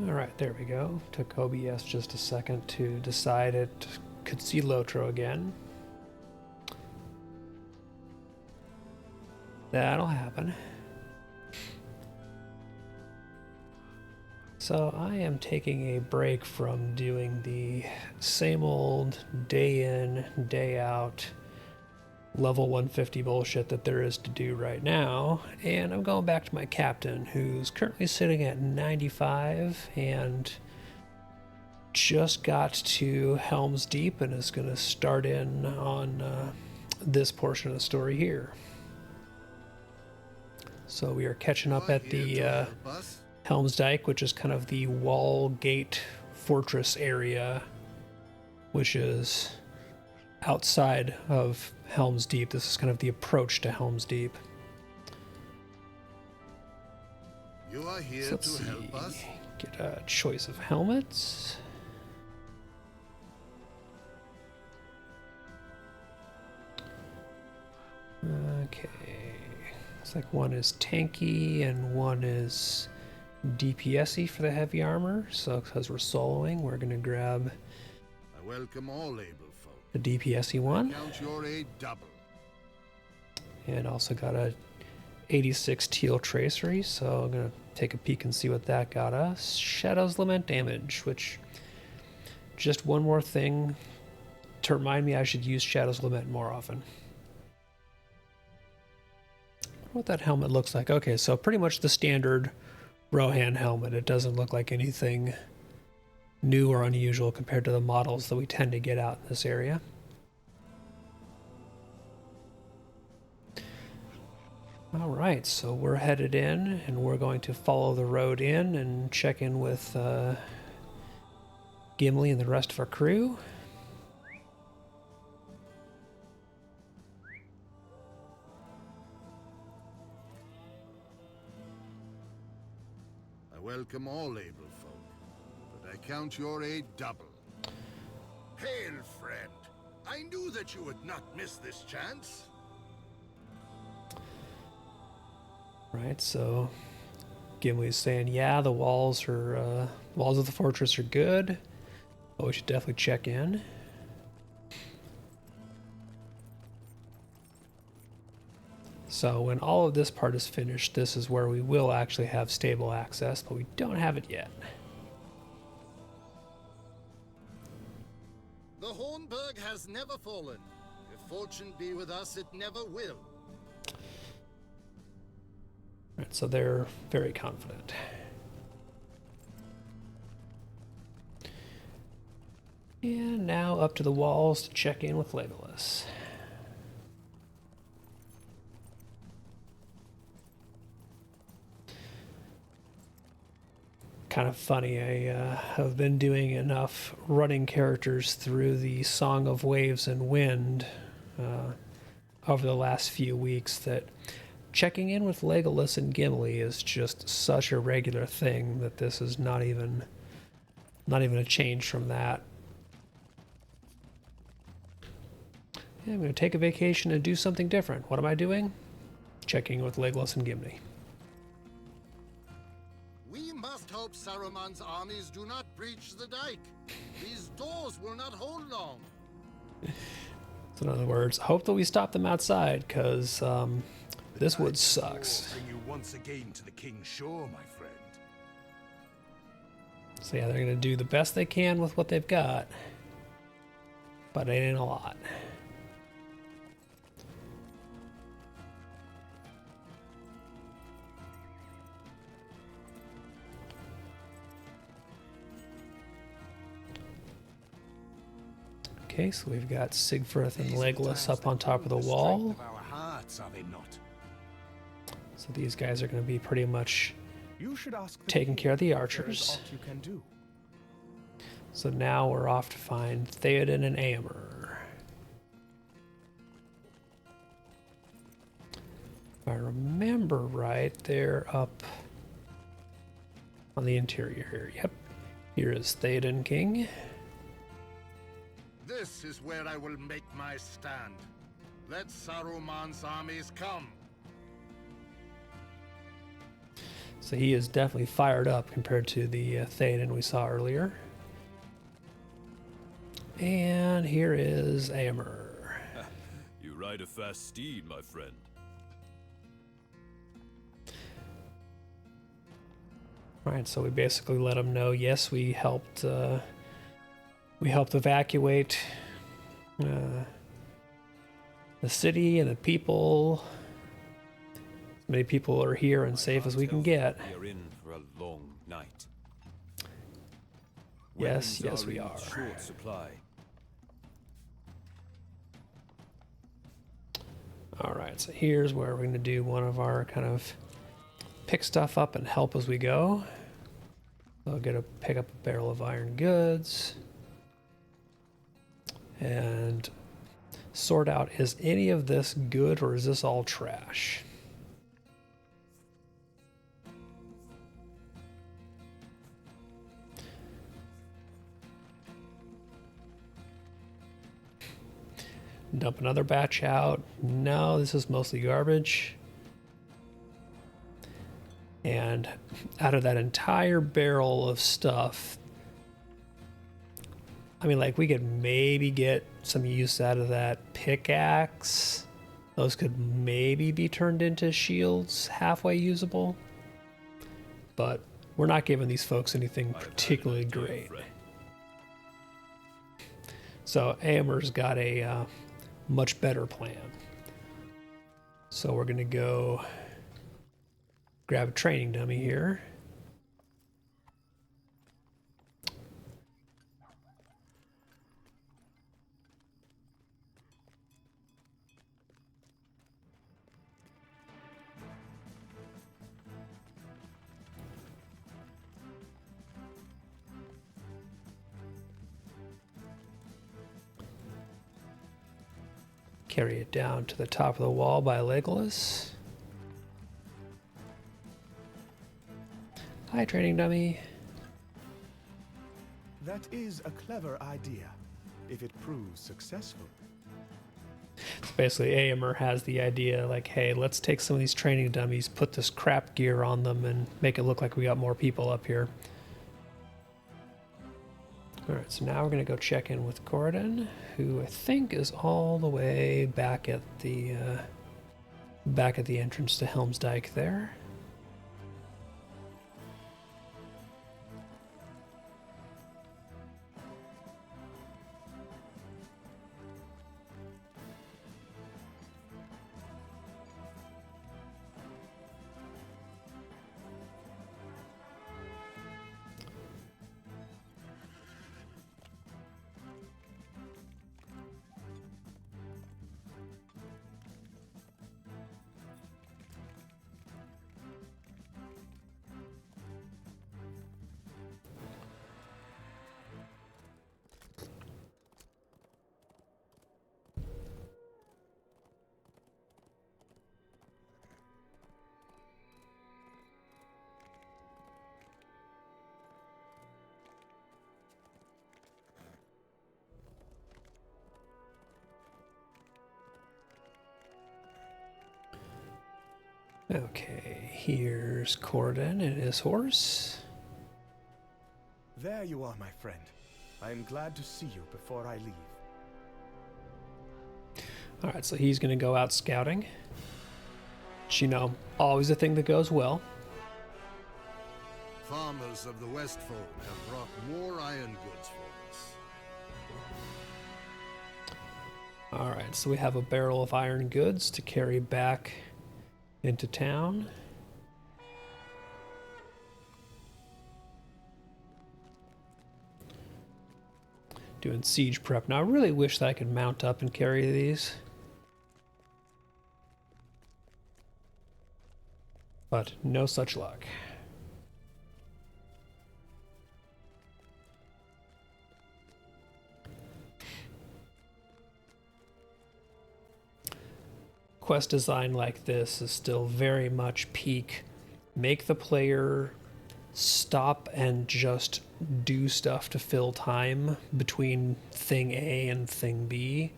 Alright, there we go. Took OBS just a second to decide it could see Lotro again. That'll happen. So I am taking a break from doing the same old day in, day out level 150 bullshit that there is to do right now, and I'm going back to my captain, who's currently sitting at 95 and just got to Helm's Deep and is going to start in on this portion of the story here. So we are catching up at the Helm's Dyke, which is kind of the wall gate fortress area, which is outside of Helm's Deep. This is kind of the approach to Helm's Deep. You are here So let's to see. help us. Get a choice of helmets. Okay. Looks like one is tanky and one is DPS-y for the heavy armor. So because we're soloing, we're going to grab I welcome all able folk. the DPS-y one. Count your aid double. And also got a 86 teal tracery, so I'm going to take a peek and see what that got us. Shadow's Lament damage, which, just one more thing to remind me I should use Shadow's Lament more often. What that helmet looks like. Okay, so pretty much the standard Rohan helmet. It doesn't look like anything new or unusual compared to the models that we tend to get out in this area. All right, so we're headed in, and we're going to follow the road in and check in with Gimli and the rest of our crew. I welcome all able folk, but I count your aid double. Hail, friend! I knew that you would not miss this chance. Right, so Gimli's saying, yeah, the walls of the fortress are good, but we should definitely check in. So when all of this part is finished, this is where we will actually have stable access, but we don't have it yet. The Hornburg has never fallen. If fortune be with us, it never will. Right, so they're very confident. And now up to the walls to check in with Legolas. Kind of funny, I have been doing enough running characters through the Song of Waves and Wind over the last few weeks that checking in with Legolas and Gimli is just such a regular thing that this is not even a change from that. Yeah, I'm going to take a vacation and do something different. What am I doing? Checking in with Legolas and Gimli. We must hope Saruman's armies do not breach the dike. These doors will not hold long. So in other words, hope that we stop them outside, because this wood sucks. Bring you once again to the King's Shore, my friend. So yeah, they're going to do the best they can with what they've got, but it ain't a lot. Okay, so we've got Sigfrith and Legolas up on top of the wall. Our hearts, are they not? So these guys are going to be pretty much You should ask taking care of the There is archers. aught you can do. So now we're off to find Theoden and Aemir. If I remember right, they're up on the interior here. Yep. Here is Theoden King. This is where I will make my stand. Let Saruman's armies come. So he is definitely fired up compared to the Theoden we saw earlier. And here is Aemir. You ride a fast steed, my friend. Right, so we basically let him know, yes, we helped evacuate the city and the people. As many people are here and safe as we can get. We are in for a long night. Yes, yes, Weapons we in are. short supply. All right, so here's where we're going to do one of our kind of pick stuff up and help as we go. I'll pick up a barrel of iron goods and sort out, is any of this good or is this all trash? Dump another batch out. No, this is mostly garbage. And out of that entire barrel of stuff, I mean, like, we could maybe get some use out of that pickaxe. Those could maybe be turned into shields, halfway usable. But we're not giving these folks anything particularly great. So Aemir's got a much better plan. So we're going to go grab a training dummy here. Carry it down to the top of the wall by Legolas. Hi, training dummy. That is a clever idea, if it proves successful. So basically, Aemir has the idea, like, hey, let's take some of these training dummies, put this crap gear on them, and make it look like we got more people up here. Alright, so now we're going to go check in with Gordon, who I think is all the way back at the entrance to Helm's Dyke there. Okay, here's Corden and his horse. There you are, my friend. I am glad to see you before I leave. Alright, so he's going to go out scouting. Which, you know, always a thing that goes well. Farmers of the Westfold have brought more iron goods for us. Alright, so we have a barrel of iron goods to carry back into town. Doing siege prep. Now I really wish that I could mount up and carry these. But no such luck. Quest design like this is still very much peak. Make the player stop and just do stuff to fill time between thing A and thing B.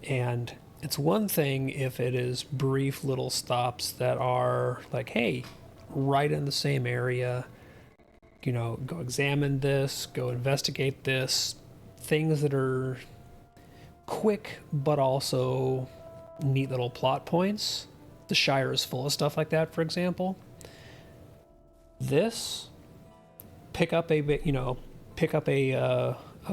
And It's one thing if it is brief little stops that are like, hey, right in the same area, you know, go examine this, go investigate this, things that are quick but also neat little plot points. The Shire is full of stuff like that, for example. This, pick up a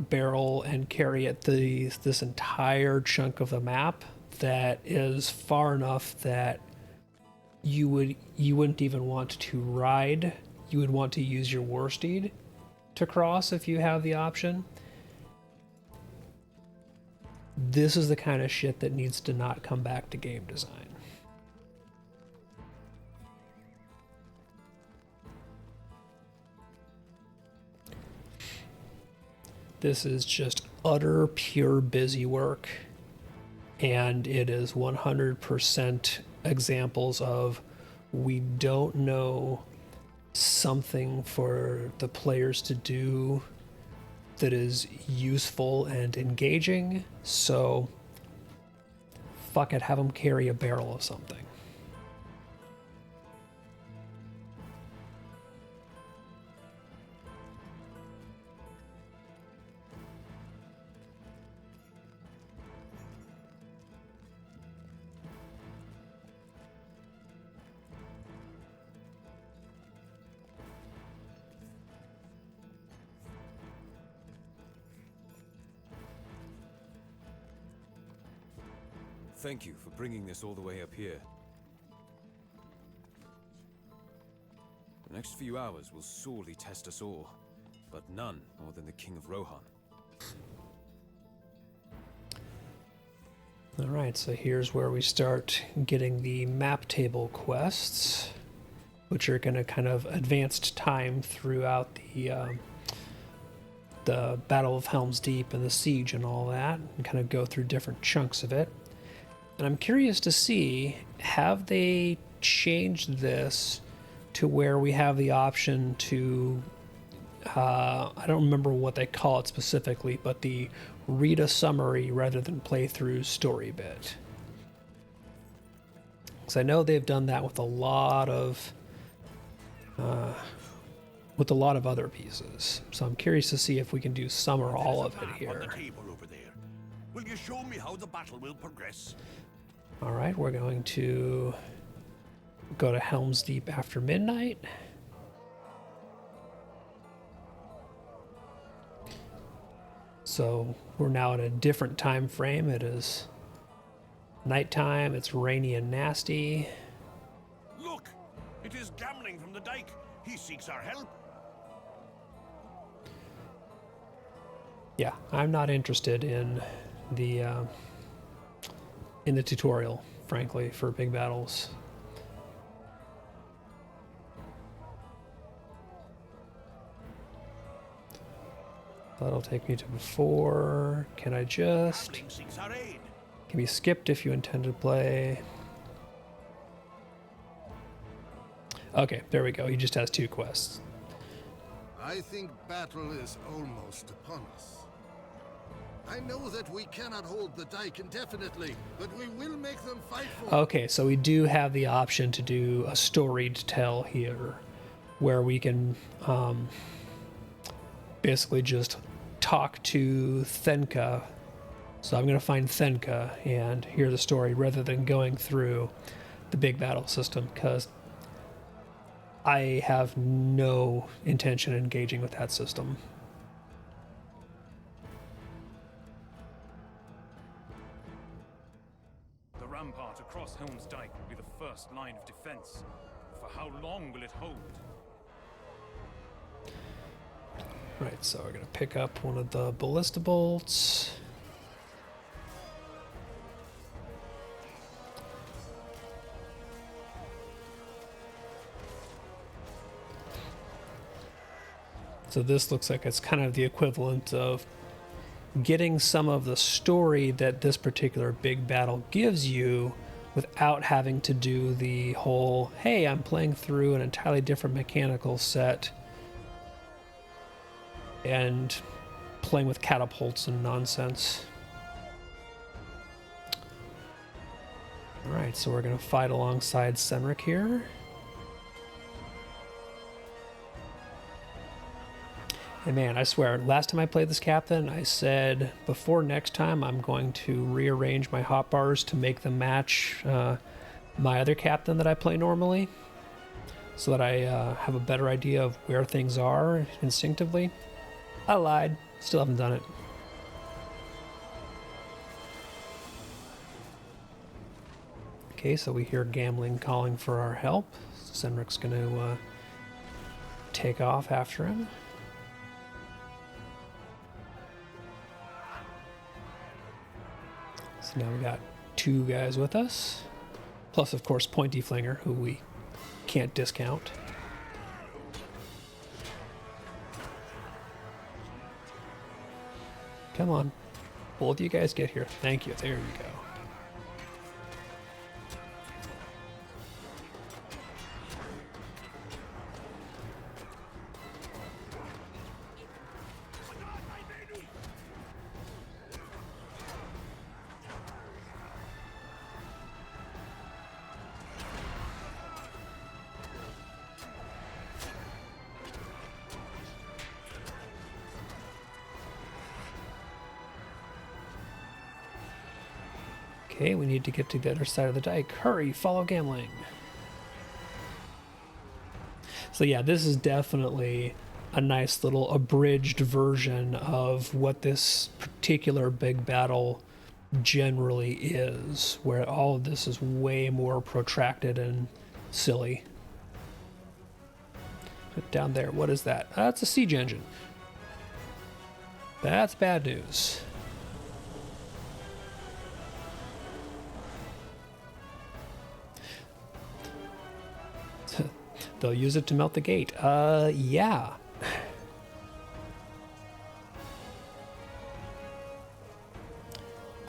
barrel and carry it this entire chunk of the map that is far enough that you wouldn't even want to ride. You would want to use your war steed to cross if you have the option. This is the kind of shit that needs to not come back to game design. This is just utter pure busy work, and it is 100% examples of we don't know something for the players to do that is useful and engaging, so fuck it, have them carry a barrel of something. Thank you for bringing this all the way up here. The next few hours will sorely test us all, but none more than the King of Rohan. Alright, so here's where we start getting the map table quests, which are going to kind of advanced time throughout the Battle of Helm's Deep and the siege and all that, and kind of go through different chunks of it. And I'm curious to see, have they changed this to where we have the option to, I don't remember what they call it specifically, but the read a summary rather than play through story bit. Because I know they've done that with a lot of other pieces. So I'm curious to see if we can do some or all of it here. On the table over there. Will you show me how the battle will progress? All right, we're going to go to Helm's Deep after midnight. So we're now at a different time frame. It is nighttime, it's rainy and nasty. Look, it is gambling from the dike. He seeks our help. Yeah, I'm not interested in the tutorial, frankly, for big battles. That'll take me to before. Can I just... Gambling seeks our aid. Can be skipped if you intend to play. Okay, there we go. He just has 2 quests. I think battle is almost upon us. I know that we cannot hold the dike indefinitely, but we will make them fight for it. Okay, so we do have the option to do a story to tell here, where we can basically just talk to Thenka. So I'm going to find Thenka and hear the story rather than going through the big battle system, because I have no intention of engaging with that system. The rampart across Helm's Dyke will be the first line of defense. For how long will it hold? Right, so we're going to pick up one of the ballista bolts. So this looks like it's kind of the equivalent of getting some of the story that this particular big battle gives you without having to do the whole, hey, I'm playing through an entirely different mechanical set and playing with catapults and nonsense. Alright, so we're going to fight alongside Senric here. And man, I swear, last time I played this captain, I said before next time I'm going to rearrange my hotbars to make them match my other captain that I play normally, so that I have a better idea of where things are instinctively. I lied. Still haven't done it. Okay, so we hear Gambling calling for our help. Senric's going to take off after him. So now we got 2 guys with us. Plus, of course, Pointy Flinger, who we can't discount. Come on. Both of you guys get here. Thank you. There you go. Okay, we need to get to the other side of the dike. Hurry, follow Gambling. So yeah, this is definitely a nice little abridged version of what this particular big battle generally is, where all of this is way more protracted and silly. Down there, what is that? That's a siege engine. That's bad news. They'll use it to melt the gate. Yeah.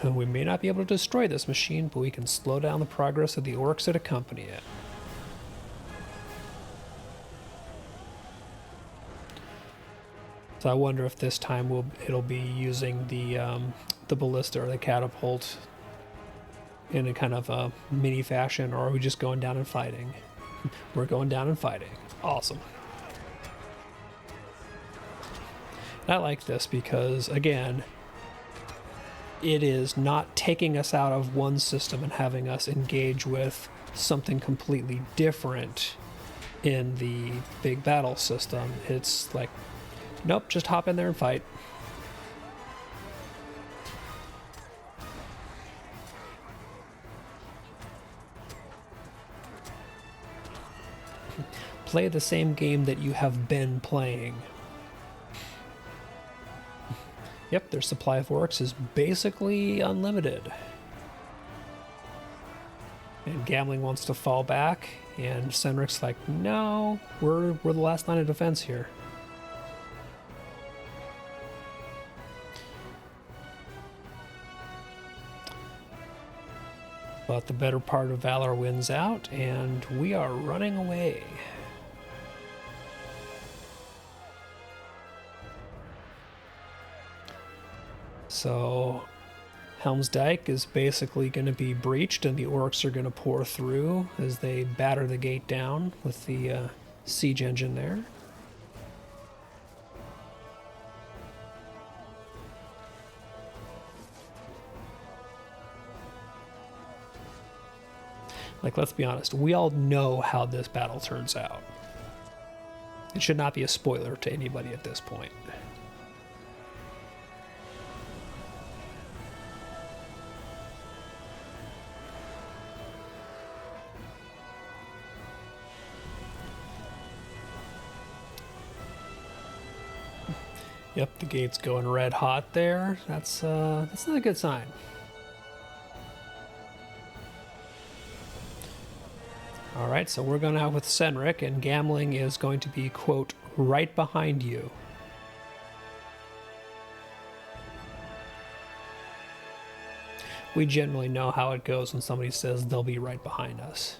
And we may not be able to destroy this machine, but we can slow down the progress of the orcs that accompany it. So I wonder if this time it'll be using the ballista or the catapult in a kind of a mini fashion, or are we just going down and fighting? We're going down and fighting. Awesome. I like this because, again, it is not taking us out of one system and having us engage with something completely different in the big battle system. It's like, nope, just hop in there and fight. Play the same game that you have been playing. Yep, their supply of orcs is basically unlimited. And Gambling wants to fall back, and Senric's like, no, we're the last line of defense here. But the better part of Valor wins out, and we are running away. So Helm's Dike is basically going to be breached, and the orcs are going to pour through as they batter the gate down with the siege engine there. Like, let's be honest, we all know how this battle turns out. It should not be a spoiler to anybody at this point. Yep, the gate's going red hot there. That's not a good sign. All right, so we're going out with Senric, and Gambling is going to be, quote, right behind you. We generally know how it goes when somebody says they'll be right behind us.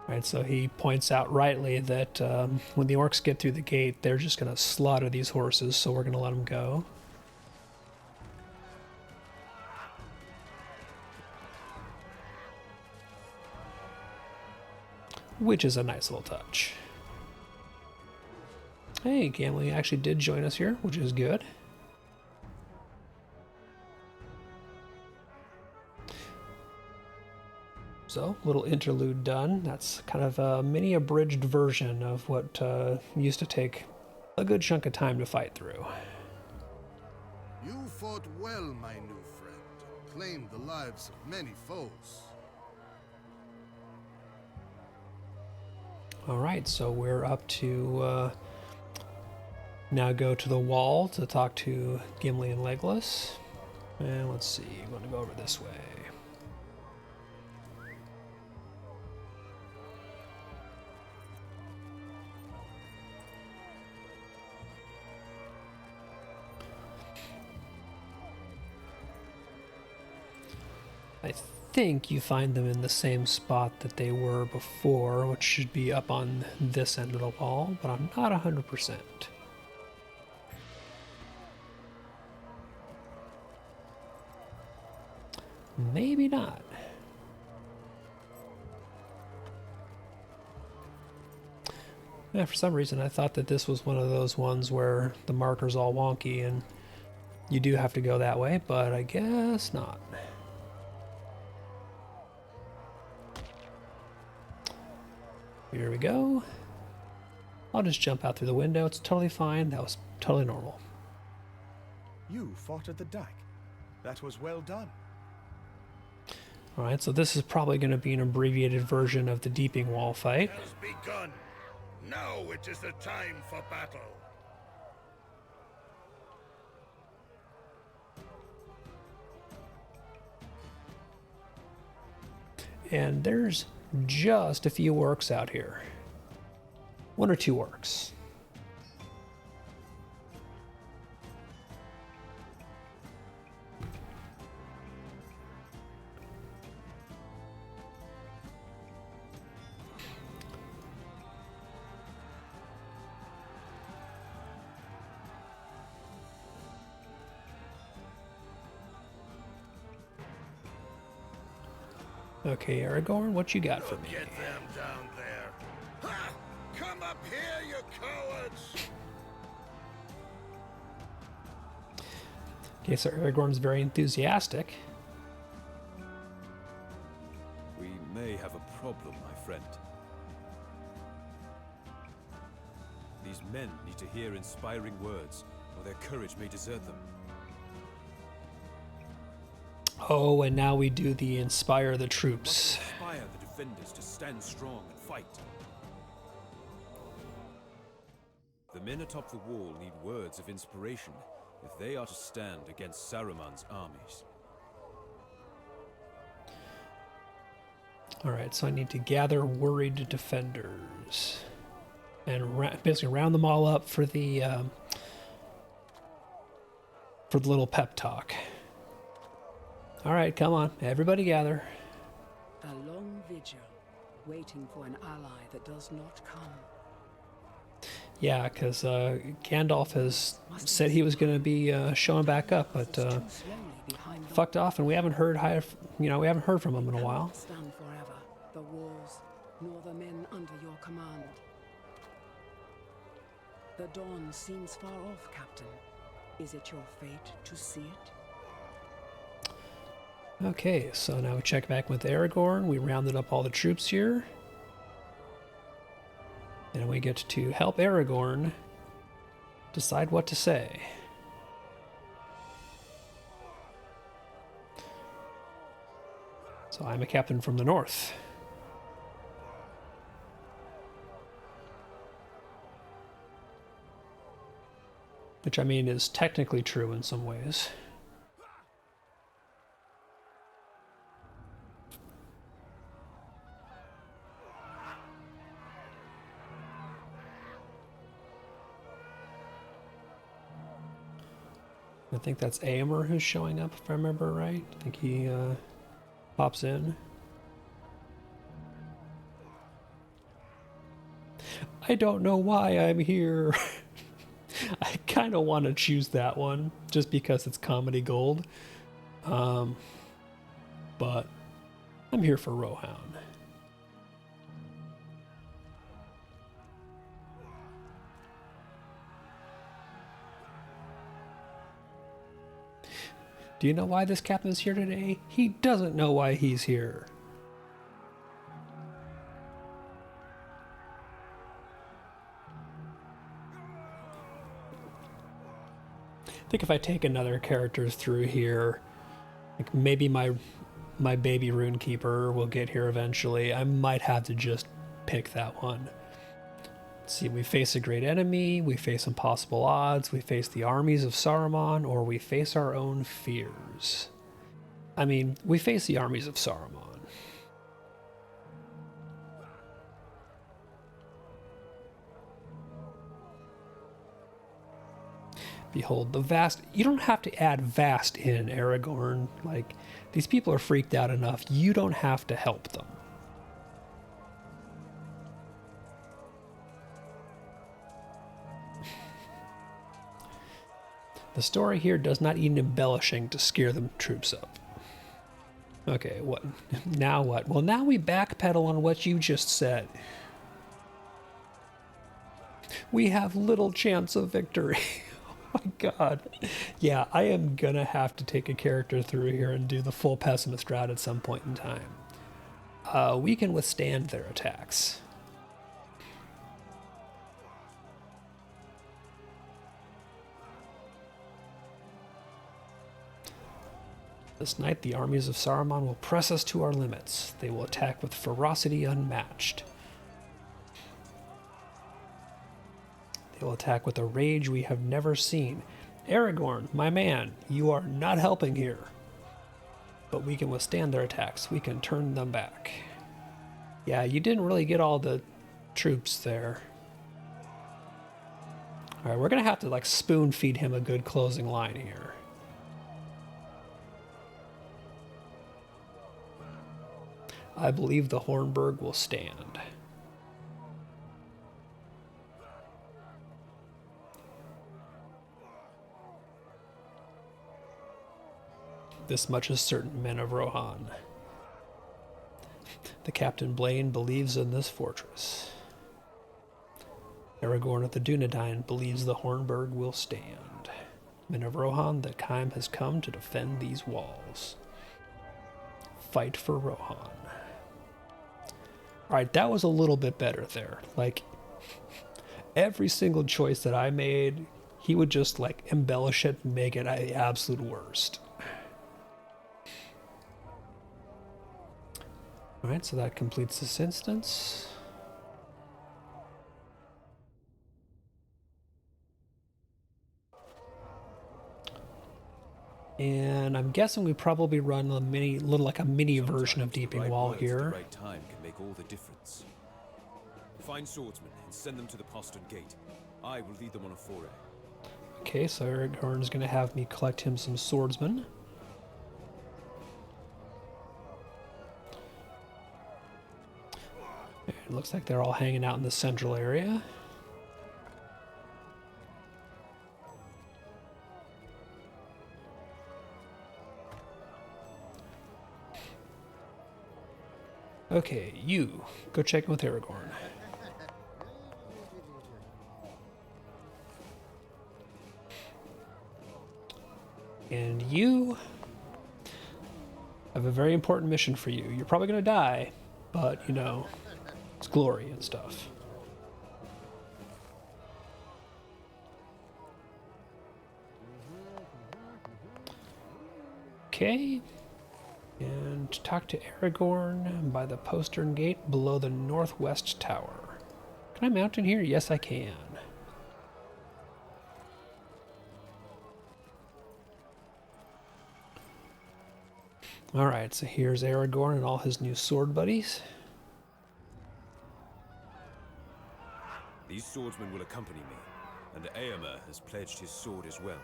Right, so he points out rightly that when the orcs get through the gate, they're just going to slaughter these horses, so we're going to let them go. which is a nice little touch. Hey, Gimli actually did join us here, which is good. So, little interlude done. That's kind of a mini abridged version of what used to take a good chunk of time to fight through. You fought well, my new friend. Claimed the lives of many foes. Alright, so we're up to now go to the wall to talk to Gimli and Legolas. And let's see, I'm going to go over this way. I think you find them in the same spot that they were before, which should be up on this end of the wall, but I'm not 100%. Maybe not. Yeah, for some reason I thought that this was one of those ones where the marker's all wonky and you do have to go that way, but I guess not. Here we go. I'll just jump out through the window. It's totally fine. That was totally normal. You fought at the dike. That was well done. Alright, so this is probably going to be an abbreviated version of the Deeping Wall fight. Has begun. Now it is the time for battle. And there's just a few orcs out here. One or two orcs. Okay, Aragorn, what you got for me? Get them down there. Ha! Come up here, you cowards! Okay, so Aragorn's very enthusiastic. We may have a problem, my friend. These men need to hear inspiring words, or their courage may desert them. Oh, and now we do the inspire the troops. Inspire the defenders to stand strong and fight. The men atop the wall need words of inspiration if they are to stand against Saruman's armies. Alright, so I need to gather worried defenders. And basically round them all up for the little pep talk. Alright, come on. Everybody gather. A long vigil, waiting for an ally that does not come. Yeah, because Gandalf has said he was going to be showing back up, but fucked off, and we haven't heard we haven't heard from him in a while. Stand forever, the walls, nor the men under your command. The dawn seems far off, Captain. Is it your fate to see it? Okay, so now we check back with Aragorn. We rounded up all the troops here. And we get to help Aragorn decide what to say. So I'm a captain from the north. Which, I mean, is technically true in some ways. I think that's Aomer who's showing up, if I remember right. I think he pops in. I don't know why I'm here. I kind of want to choose that one just because it's comedy gold. But I'm here for Rohan. Do you know why this captain is here today? He doesn't know why he's here. I think if I take another character through here, like maybe my baby Runekeeper will get here eventually. I might have to just pick that one. Let's see, we face a great enemy, we face impossible odds, we face the armies of Saruman, or we face our own fears. I mean, we face the armies of Saruman. Behold the vast. You don't have to add vast in, Aragorn. Like, these people are freaked out enough. You don't have to help them. The story here does not need embellishing to scare the troops up. Okay, what? Now what? Well, now we backpedal on what you just said. We have little chance of victory. Oh my god. Yeah, I am gonna have to take a character through here and do the full pessimist route at some point in time. We can withstand their attacks. This night, the armies of Saruman will press us to our limits. They will attack with ferocity unmatched. They will attack with a rage we have never seen. Aragorn, my man, you are not helping here. But we can withstand their attacks. We can turn them back. Yeah, you didn't really get all the troops there. Alright, we're going to have to like spoon feed him a good closing line here. I believe the Hornburg will stand. This much is certain, men of Rohan. The Captain Blaine believes in this fortress. Aragorn of the Dunedain believes the Hornburg will stand. Men of Rohan, the time has come to defend these walls. Fight for Rohan. Alright, that was a little bit better there. Like, every single choice that I made, he would just, like, embellish it and make it the absolute worst. Alright, so that completes this instance. And I'm guessing we probably run a mini version of Deeping Wall here. Right time can make all the difference. Find swordsmen and send them to the postern gate. I will lead them on a foray. Okay, so Aragorn is going to have me collect him some swordsmen. It looks like they're all hanging out in the central area. Okay, you go check in with Aragorn. And you have a very important mission for you. You're probably going to die, but, you know, it's glory and stuff. Okay. And talk to Aragorn by the postern gate below the northwest tower. Can I mount in here? Yes, I can. Alright, so here's Aragorn and all his new sword buddies. These swordsmen will accompany me, and Éomer has pledged his sword as well.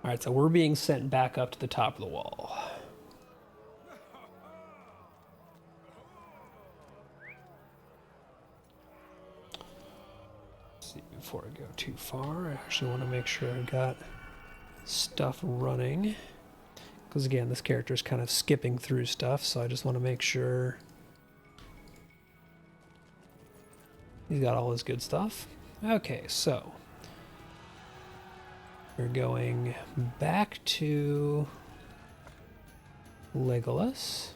Alright, so we're being sent back up to the top of the wall. Let's see, before I go too far, I actually want to make sure I got stuff running. Because again, this character is kind of skipping through stuff, so I just want to make sure he's got all his good stuff. Okay, so We're going back to Legolas.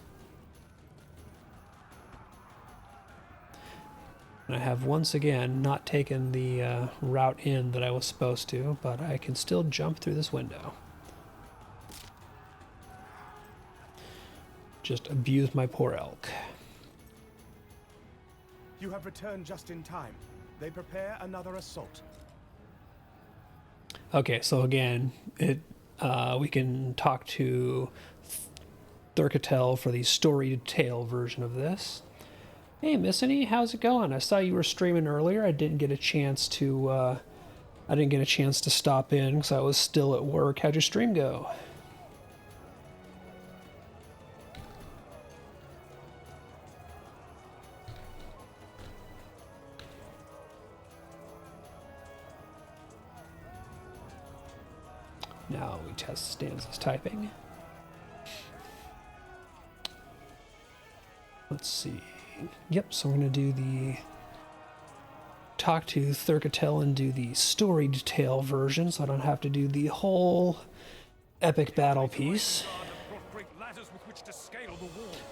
And I have once again not taken the route in that I was supposed to, but I can still jump through this window. Just abuse my poor elk. You have returned just in time. They prepare another assault. Okay, so again, we can talk to Thurkatel for the story tale version of this. Hey, Missany, how's it going? I saw you were streaming earlier. I didn't get a chance to stop in because I was still at work. How'd your stream go? Now we test stanzas typing. Let's see. Yep, so we're going to do the talk to Thurkatel and do the story detail version, so I don't have to do the whole epic battle piece.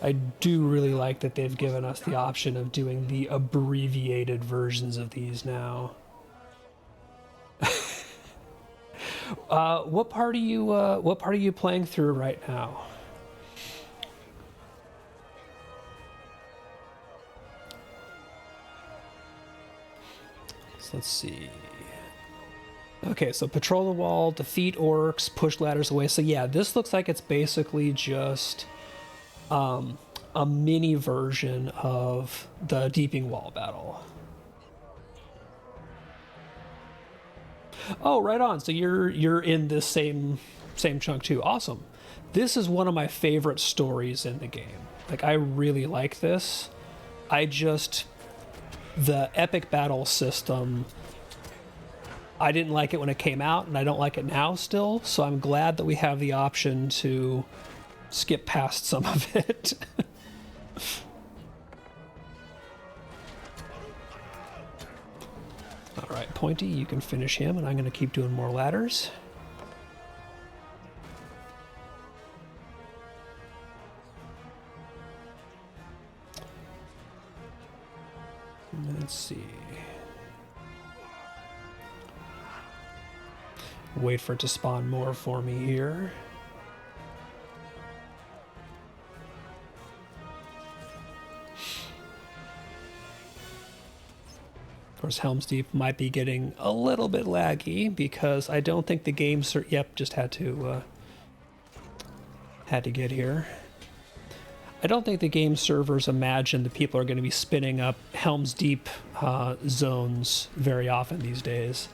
I do really like that they've given us the option of doing the abbreviated versions of these now. What part are you playing through right now? So let's see. Okay, so patrol the wall, defeat orcs, push ladders away. So yeah, this looks like it's basically just a mini version of the Deeping Wall battle. Oh, right on. So you're in this same chunk too. Awesome. This is one of my favorite stories in the game. Like, I really like this. The epic battle system, I didn't like it when it came out, and I don't like it now still, so I'm glad that we have the option to skip past some of it. All right, Pointy, you can finish him, and I'm going to keep doing more ladders. Let's see. Wait for it to spawn more for me here. Of course, Helm's Deep might be getting a little bit laggy because I don't think the game... Yep, just had to get here. I don't think the game servers imagine that people are going to be spinning up Helm's Deep zones very often these days.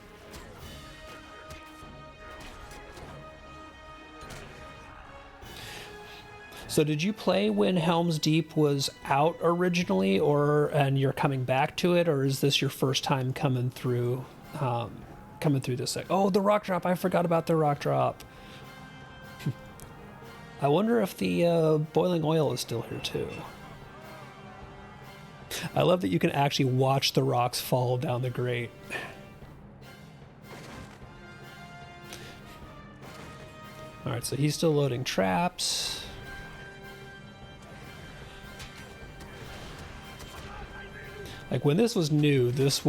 So did you play when Helm's Deep was out originally, and you're coming back to it, or is this your first time coming through this? Oh, the rock drop! I forgot about the rock drop. I wonder if the boiling oil is still here too. I love that you can actually watch the rocks fall down the grate. All right, so he's still loading traps. Like, when this was new, this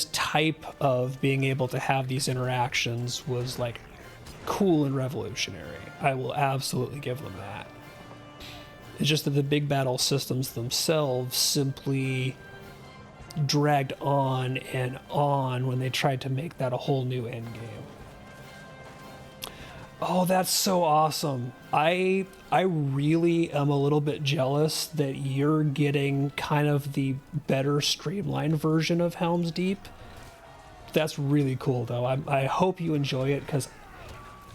type of being able to have these interactions was like cool and revolutionary. I will absolutely give them that. It's just that the big battle systems themselves simply dragged on and on when they tried to make that a whole new endgame. Oh, that's so awesome. I really am a little bit jealous that you're getting kind of the better streamlined version of Helm's Deep. That's really cool, though. I hope you enjoy it, because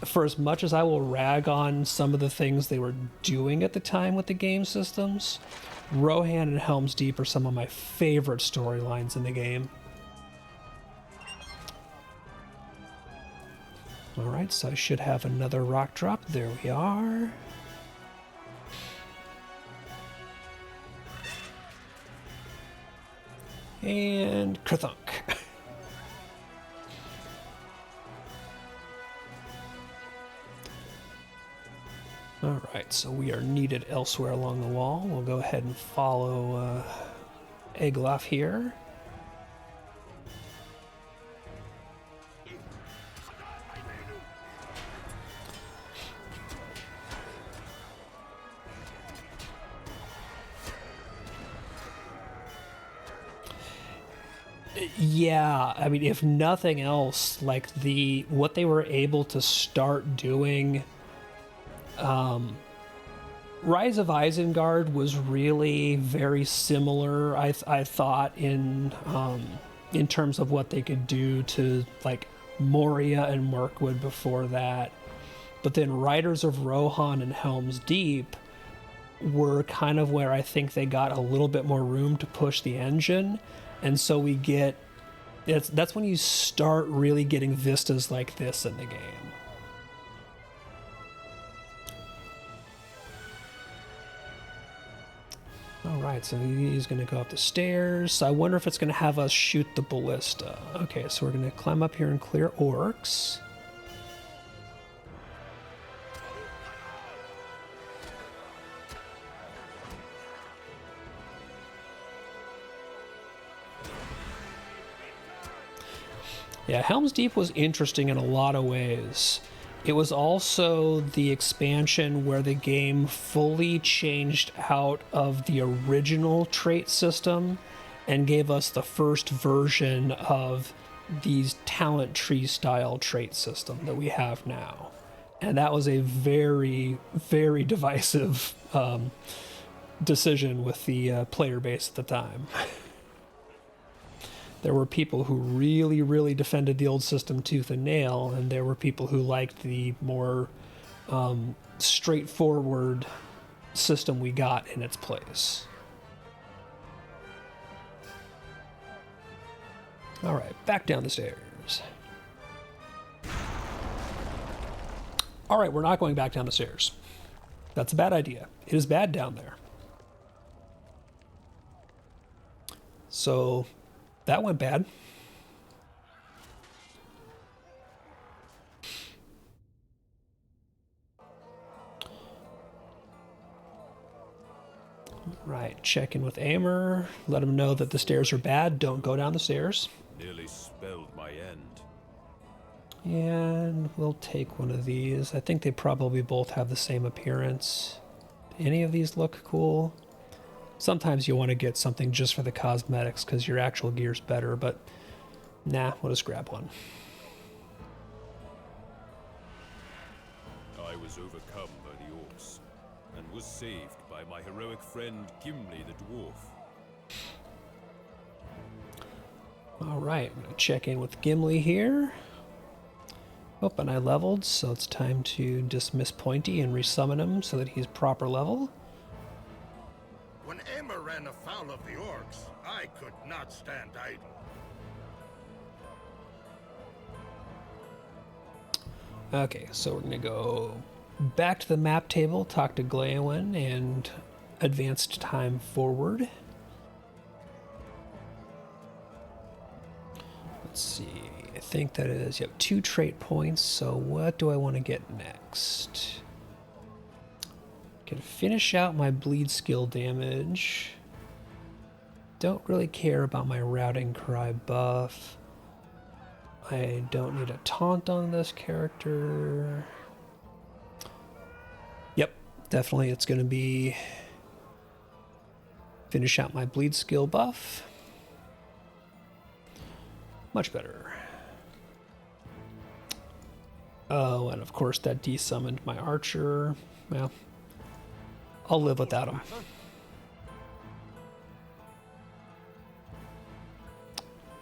for as much as I will rag on some of the things they were doing at the time with the game systems, Rohan and Helm's Deep are some of my favorite storylines in the game. Alright, so I should have another rock drop. There we are. And Krathunk. Alright, so we are needed elsewhere along the wall. We'll go ahead and follow Egloff here. Yeah, I mean, if nothing else, like what they were able to start doing, Rise of Isengard was really very similar. I thought in terms of what they could do to like Moria and Mirkwood before that, but then Riders of Rohan and Helm's Deep were kind of where I think they got a little bit more room to push the engine. And so we get, that's when you start really getting vistas like this in the game. Alright, so he's going to go up the stairs. So I wonder if it's going to have us shoot the ballista. Okay, so we're going to climb up here and clear orcs. Yeah, Helm's Deep was interesting in a lot of ways. It was also the expansion where the game fully changed out of the original trait system and gave us the first version of these talent tree style trait system that we have now. And that was a very, very divisive decision with the player base at the time. There were people who really, really defended the old system tooth and nail, and there were people who liked the more straightforward system we got in its place. All right, back down the stairs. All right, we're not going back down the stairs. That's a bad idea. It is bad down there. So that went bad. Right, check in with Aimer. Let him know that the stairs are bad. Don't go down the stairs. Nearly spelled my end. And we'll take one of these. I think they probably both have the same appearance. Any of these look cool? Sometimes you want to get something just for the cosmetics because your actual gear's better, but nah, we'll just grab one. I was overcome by the orcs, and was saved by my heroic friend Gimli the dwarf. Alright, I'm going to check in with Gimli here. Oh, and I leveled, so it's time to dismiss Pointy and resummon him so that he's proper level. When Emma ran afoul of the orcs, I could not stand idle. Okay, so we're going to go back to the map table, talk to Glaewin, and advanced time forward. Let's see, I think that is, yep, 2 trait points, so what do I want to get next? Can finish out my bleed skill damage. Don't really care about my routing cry buff. I don't need a taunt on this character. Yep, definitely it's going to be finish out my bleed skill buff. Much better. Oh, and of course that desummoned my archer. Well, I'll live without him.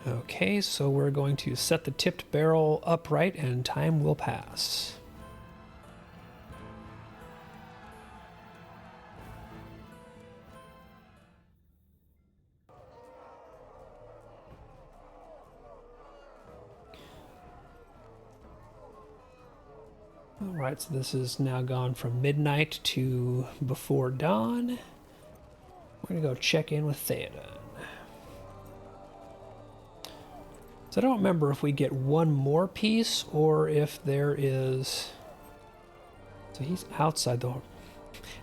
Okay, so we're going to set the tipped barrel upright and time will pass. Alright, so this is now gone from midnight to before dawn. We're going to go check in with Theoden. So I don't remember if we get one more piece or if there is... So he's outside the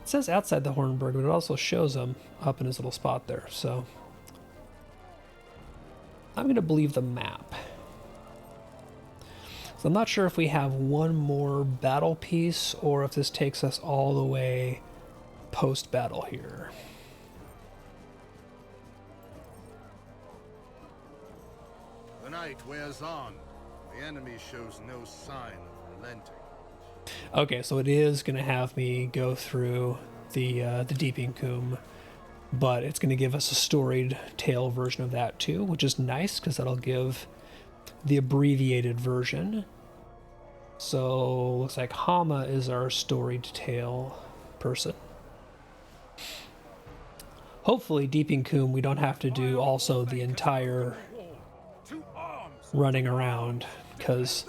It says outside the Hornburg, but it also shows him up in his little spot there. So I'm going to believe the map. So I'm not sure if we have one more battle piece or if this takes us all the way post-battle here. The night wears on. The enemy shows no sign of relenting. Okay, so it is going to have me go through the Deeping Coombe, but it's going to give us a storied tale version of that too, which is nice because that'll give the abbreviated version. So looks like Hama is our storied tale person. Hopefully Deeping Coombe we don't have to do also the entire running around, because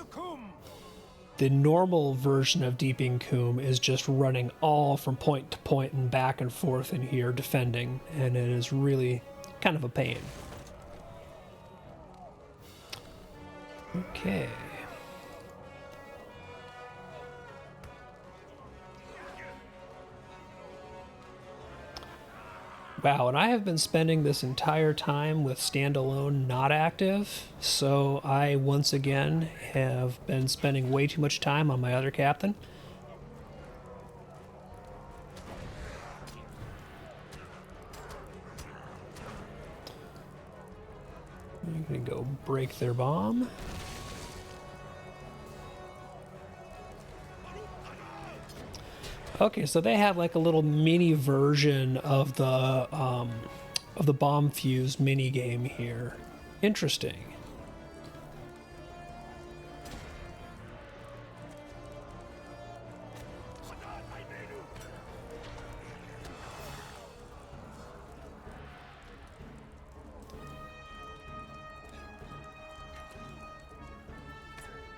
the normal version of Deeping Coombe is just running all from point to point and back and forth in here defending, and it is really kind of a pain. Okay. Wow, and I have been spending this entire time with standalone not active, so I once again have been spending way too much time on my other captain. I'm gonna go break their bomb. Okay, so they have like a little mini version of the bomb fuse mini game here. Interesting.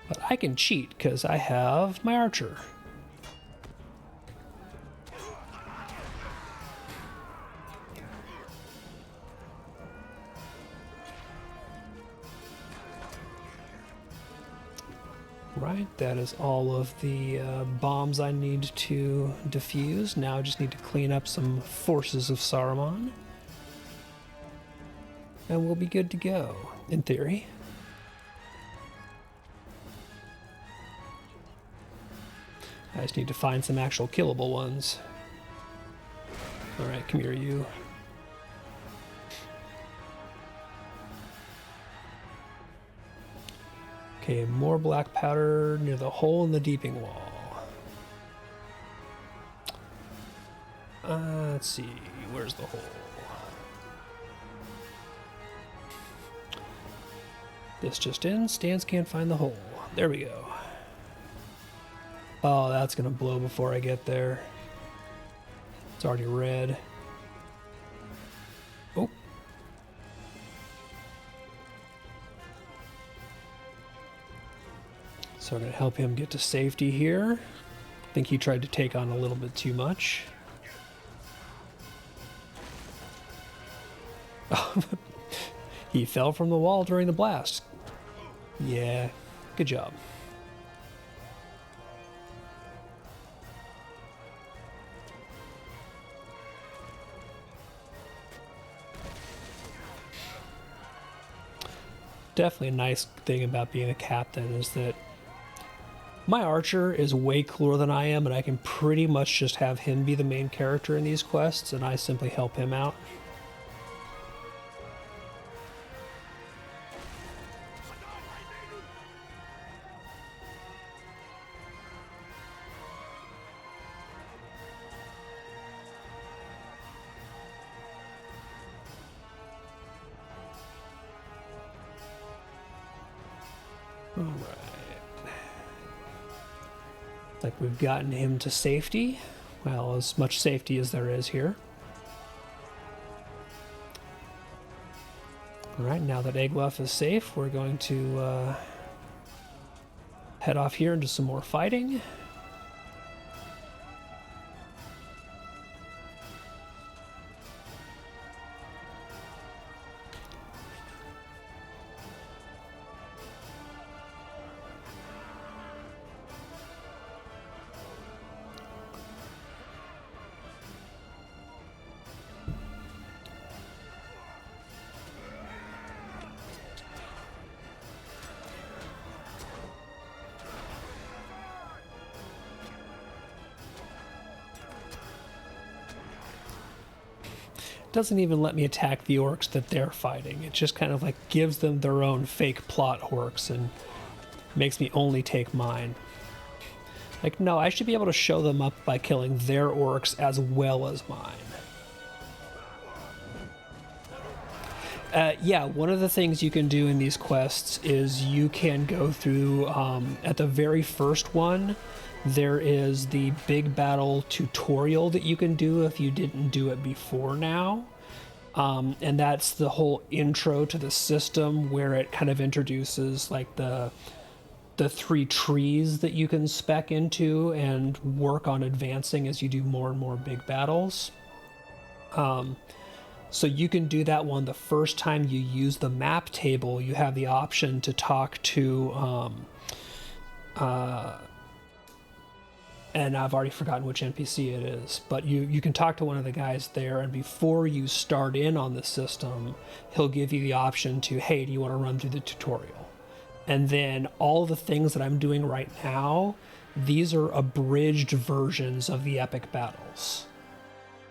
But I can cheat because I have my archer. Right, that is all of the bombs I need to defuse. Now I just need to clean up some forces of Saruman. And we'll be good to go, in theory. I just need to find some actual killable ones. Alright, come here, you. Okay, more black powder near the hole in the deeping wall. Let's see, where's the hole? This just in, Stans can't find the hole. There we go. Oh, that's gonna blow before I get there. It's already red. Oh. So I'm going to help him get to safety here. I think he tried to take on a little bit too much. He fell from the wall during the blast. Yeah, good job. Definitely a nice thing about being a captain is that my archer is way cooler than I am, and I can pretty much just have him be the main character in these quests, and I simply help him out. All right. Like we've gotten him to safety. Well, as much safety as there is here. Alright, now that Egwef is safe, we're going to head off here into some more fighting. doesn't even let me attack the orcs that they're fighting. It just kind of like gives them their own fake plot orcs and makes me only take mine. Like, no, I should be able to show them up by killing their orcs as well as mine. Yeah, one of the things you can do in these quests is you can go through, at the very first one, there is the big battle tutorial that you can do if you didn't do it before now. And that's the whole intro to the system where it kind of introduces like the 3 trees that you can spec into and work on advancing as you do more and more big battles. So you can do that one the first time you use the map table. You have the option to talk to, and I've already forgotten which NPC it is, but you can talk to one of the guys there, and before you start in on the system, he'll give you the option to, hey, do you want to run through the tutorial? And then all the things that I'm doing right now, these are abridged versions of the epic battles,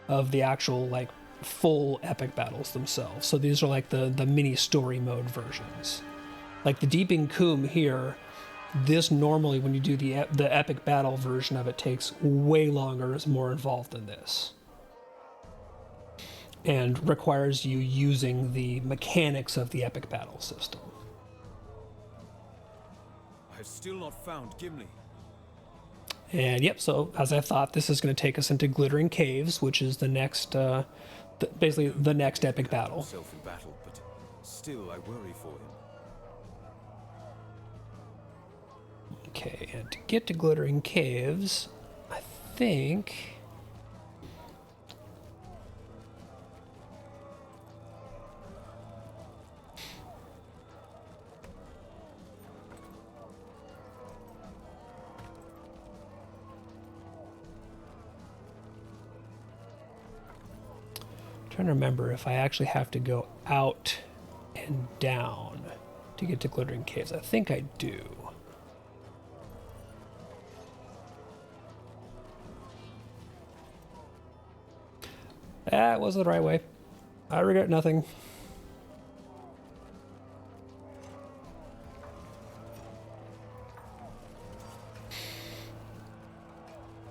of the actual like full epic battles themselves. So these are like the mini story mode versions. Like the Deeping Coombe here, this normally when you do the epic battle version of it takes way longer, is more involved than this, and requires you using the mechanics of the epic battle system. I have still not found Gimli. And yep, so as I thought, this is going to take us into Glittering Caves, which is the next, basically the next epic battle. Himself in battle, but still I worry for him. Okay, and to get to Glittering Caves, I think... trying to remember if I actually have to go out and down to get to Glittering Caves. I think I do. That wasn't the right way. I regret nothing.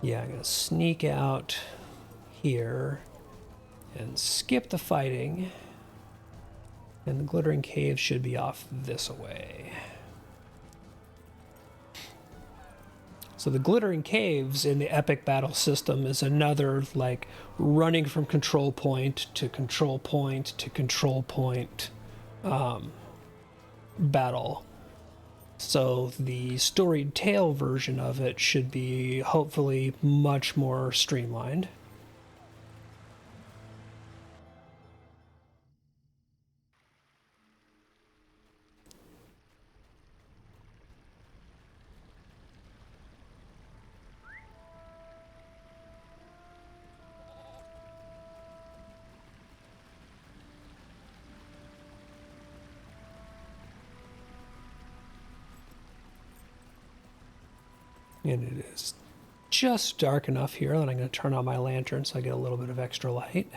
Yeah, I'm gonna sneak out here and skip the fighting, and the Glittering Cave should be off this way. So the Glittering Caves in the epic battle system is another like running from control point to control point to control point battle. So the storied tale version of it should be hopefully much more streamlined. And it is just dark enough here that I'm going to turn on my lantern so I get a little bit of extra light.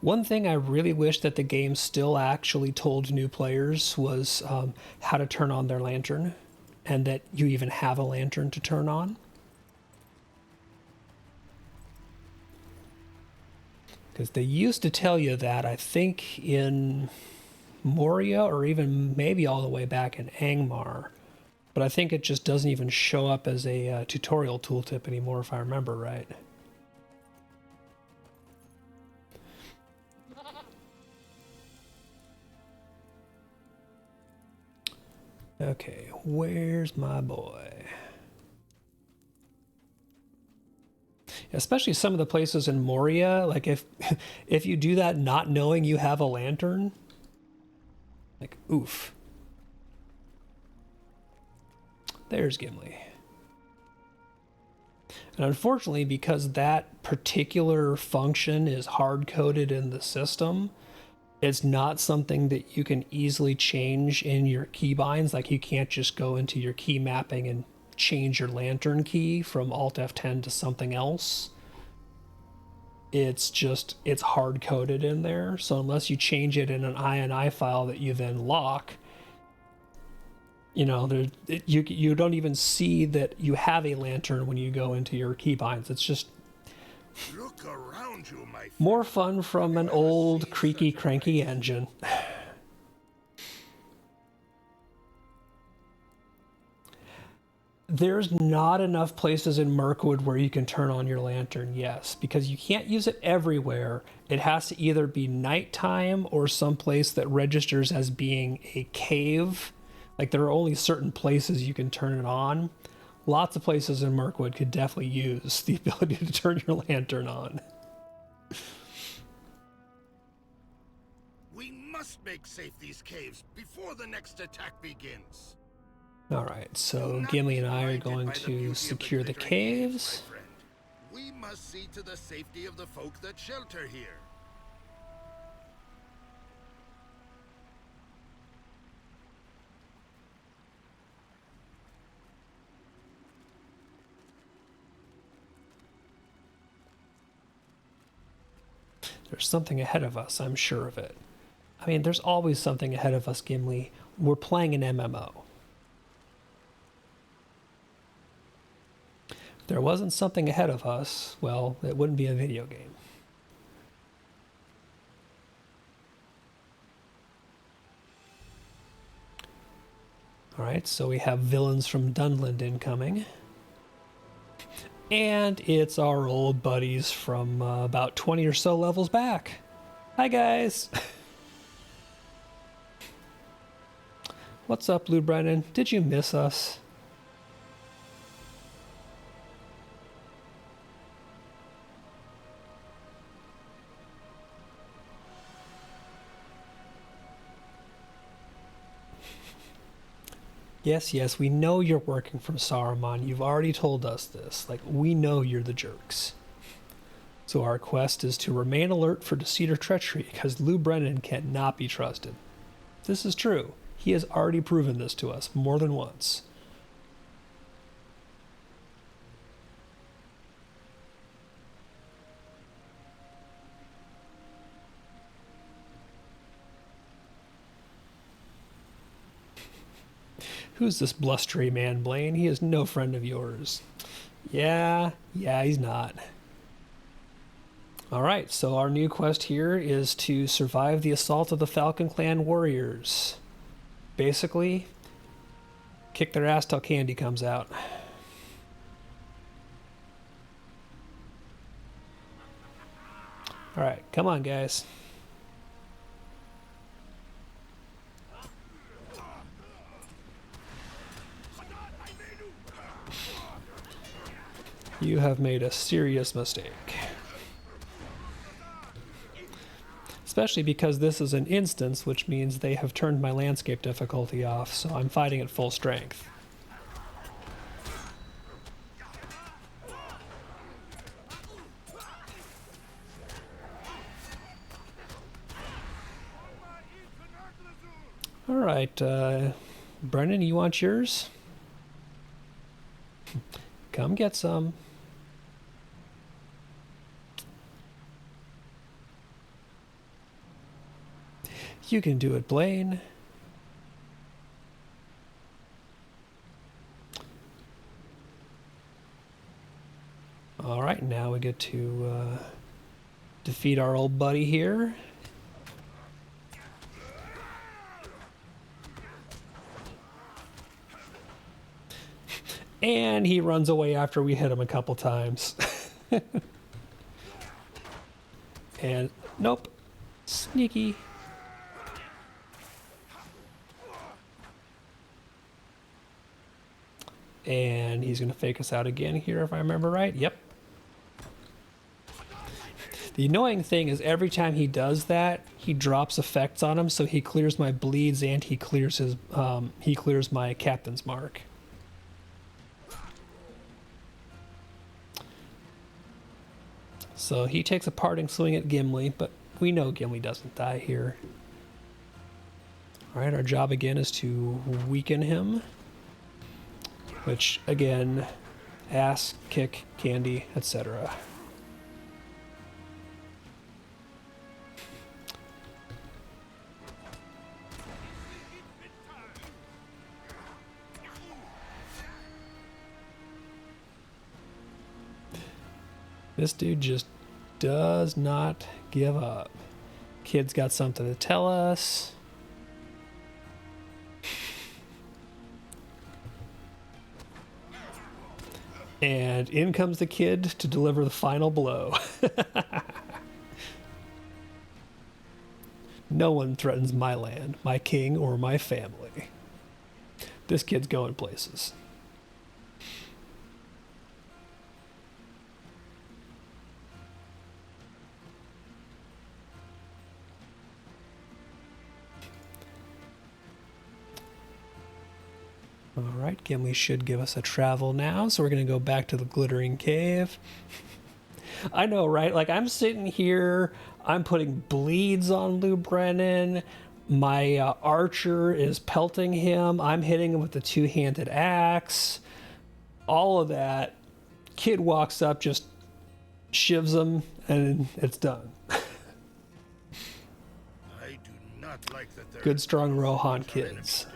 One thing I really wish that the game still actually told new players was how to turn on their lantern, and that you even have a lantern to turn on. Because they used to tell you that, I think, in Moria, or even maybe all the way back in Angmar. But I think it just doesn't even show up as a tutorial tooltip anymore, if I remember right. Okay, where's my boy? Especially some of the places in Moria, like if you do that not knowing you have a lantern, like, oof. There's Gimli. And unfortunately, because that particular function is hard-coded in the system, it's not something that you can easily change in your keybinds. Like, you can't just go into your key mapping and change your lantern key from Alt F10 to something else. it's hard coded in there. So unless you change it in an INI file that you then lock, you know, you don't even see that you have a lantern when you go into your keybinds. It's just Look around you, my friend. more fun from an old creaky cranky engine. There's not enough places in Mirkwood where you can turn on your lantern, yes, because you can't use it everywhere. It has to either be nighttime or someplace that registers as being a cave. Like, there are only certain places you can turn it on. Lots of places in Mirkwood could definitely use the ability to turn your lantern on. We must make safe these caves before the next attack begins. All right, so Gimli and I are going to secure the caves. My friend. We must see to the safety of the folk that shelter here. There's something ahead of us, I'm sure of it. I mean, there's always something ahead of us, Gimli. We're playing an MMO. If there wasn't something ahead of us, well, it wouldn't be a video game. All right, so we have villains from Dunland incoming. And it's our old buddies from about 20 or so levels back. Hi, guys. What's up, Lou Brennan? Did you miss us? Yes, we know you're working from Saruman. You've already told us this. Like, we know you're the jerks. So our quest is to remain alert for deceit or treachery, because Lou Brennan cannot be trusted. This is true. He has already proven this to us more than once. Who's this blustery man, Blaine? He is no friend of yours. Yeah, he's not. All right, so our new quest here is to survive the assault of the Falcon Clan warriors. Basically, kick their ass till candy comes out. All right, come on, guys. You have made a serious mistake. Especially because this is an instance, which means they have turned my landscape difficulty off, so I'm fighting at full strength. All right, Brennan, you want yours? Come get some. You can do it, Blaine. All right, now we get to defeat our old buddy here. And he runs away after we hit him a couple times. And nope, sneaky. And he's going to fake us out again here, if I remember right. Yep. The annoying thing is every time he does that, he drops effects on him, so he clears my bleeds and he clears his he clears my captain's mark. So he takes a parting swing at Gimli, but we know Gimli doesn't die here. All right, our job again is to weaken him. Which, again, ass, kick, candy, etc. This dude just does not give up. Kid's got something to tell us. And in comes the kid to deliver the final blow. No one threatens my land, my king, or my family. This kid's going places. Alright, Gimli should give us a travel now, so we're going to go back to the Glittering Cave. I know, right? Like, I'm sitting here, I'm putting bleeds on Lou Brennan, my archer is pelting him, I'm hitting him with the two-handed axe, all of that. Kid walks up, just shivs him, and it's done. I do not like that there Good, strong are Rohan enemies kids. to pass.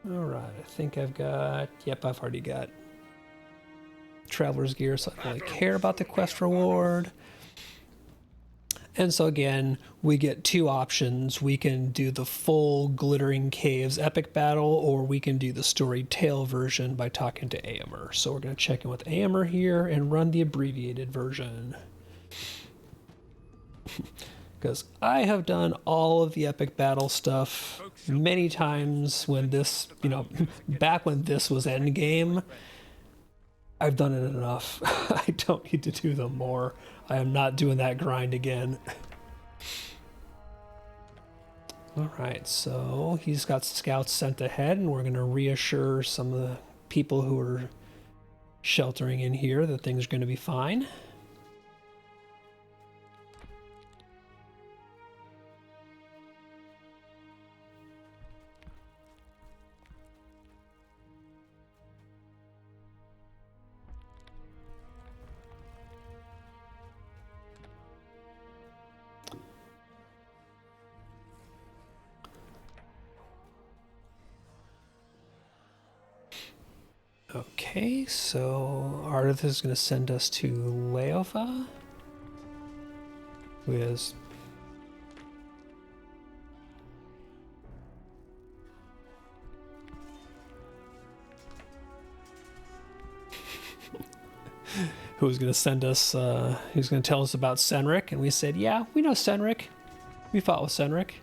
Alright, I think I've got... Yep, I've already got Traveler's Gear, so I don't really care about the quest reward. And so again, we get two options. We can do the full Glittering Caves epic battle, or we can do the Storied Tale version by talking to Aemir. So we're going to check in with Aemir here and run the abbreviated version. Because I have done all of the epic battle stuff many times when this, you know, back when this was endgame. I've done it enough. I don't need to do them more. I am not doing that grind again. Alright, so he's got scouts sent ahead, and we're going to reassure some of the people who are sheltering in here that things are going to be fine. Okay, so Ardith is going to send us to Leofa, who is who was going to send us, he was going to tell us about Senric, and we said, yeah, we know Senric. We fought with Senric.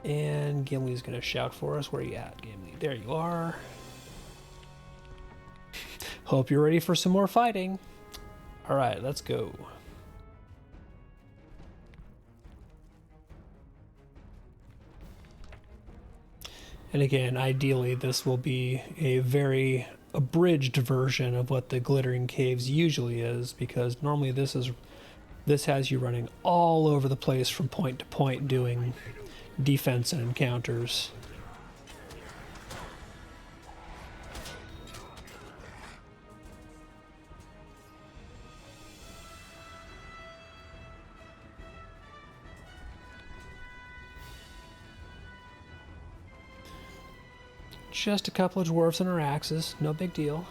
And Gimli's going to shout for us. Where are you at, Gimli? There you are. Hope you're ready for some more fighting. All right, let's go. And again, ideally, this will be a very abridged version of what the Glittering Caves usually is, because normally this has you running all over the place from point to point doing defense and encounters. Just a couple of dwarves and our axes, no big deal.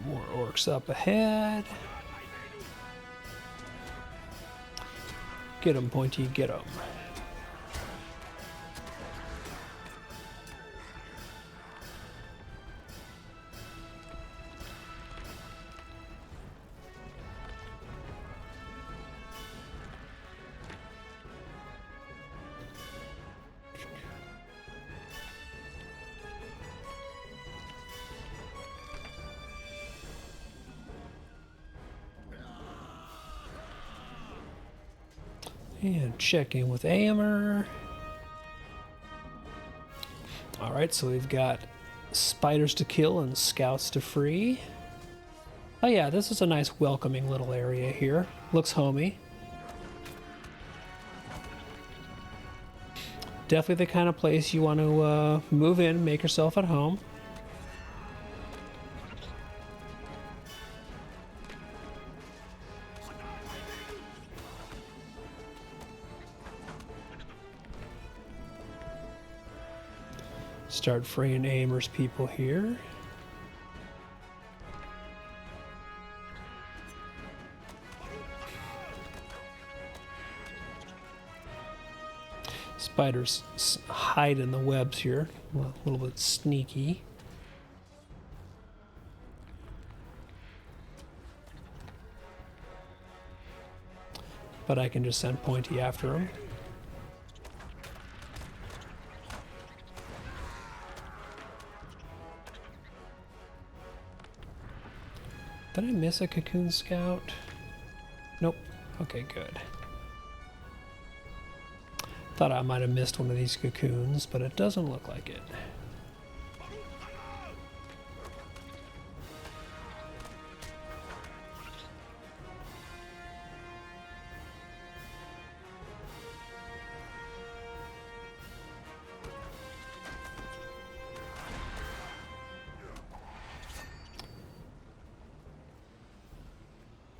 More orcs up ahead. Get 'em, Pointy, get 'em. And check in with Aemir. Alright, so we've got spiders to kill and scouts to free. Oh yeah, this is a nice welcoming little area here. Looks homey. definitely the kind of place you want to move in, make yourself at home. Start freeing Amer's people here. Spiders hide in the webs here, a little bit sneaky. But I can just send Pointy after him. Did I miss a cocoon scout? Nope. Okay, good. Thought I might have missed one of these cocoons, but it doesn't look like it.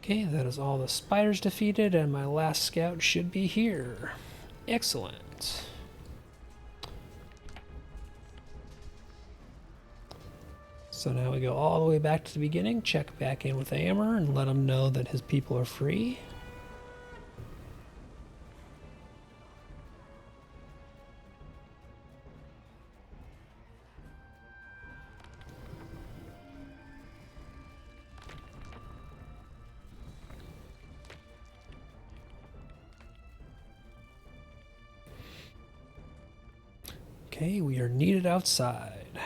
Okay, that is all the spiders defeated, and my last scout should be here. Excellent. So now we go all the way back to the beginning, check back in with Amer, and let him know that his people are free. Okay, we are needed outside.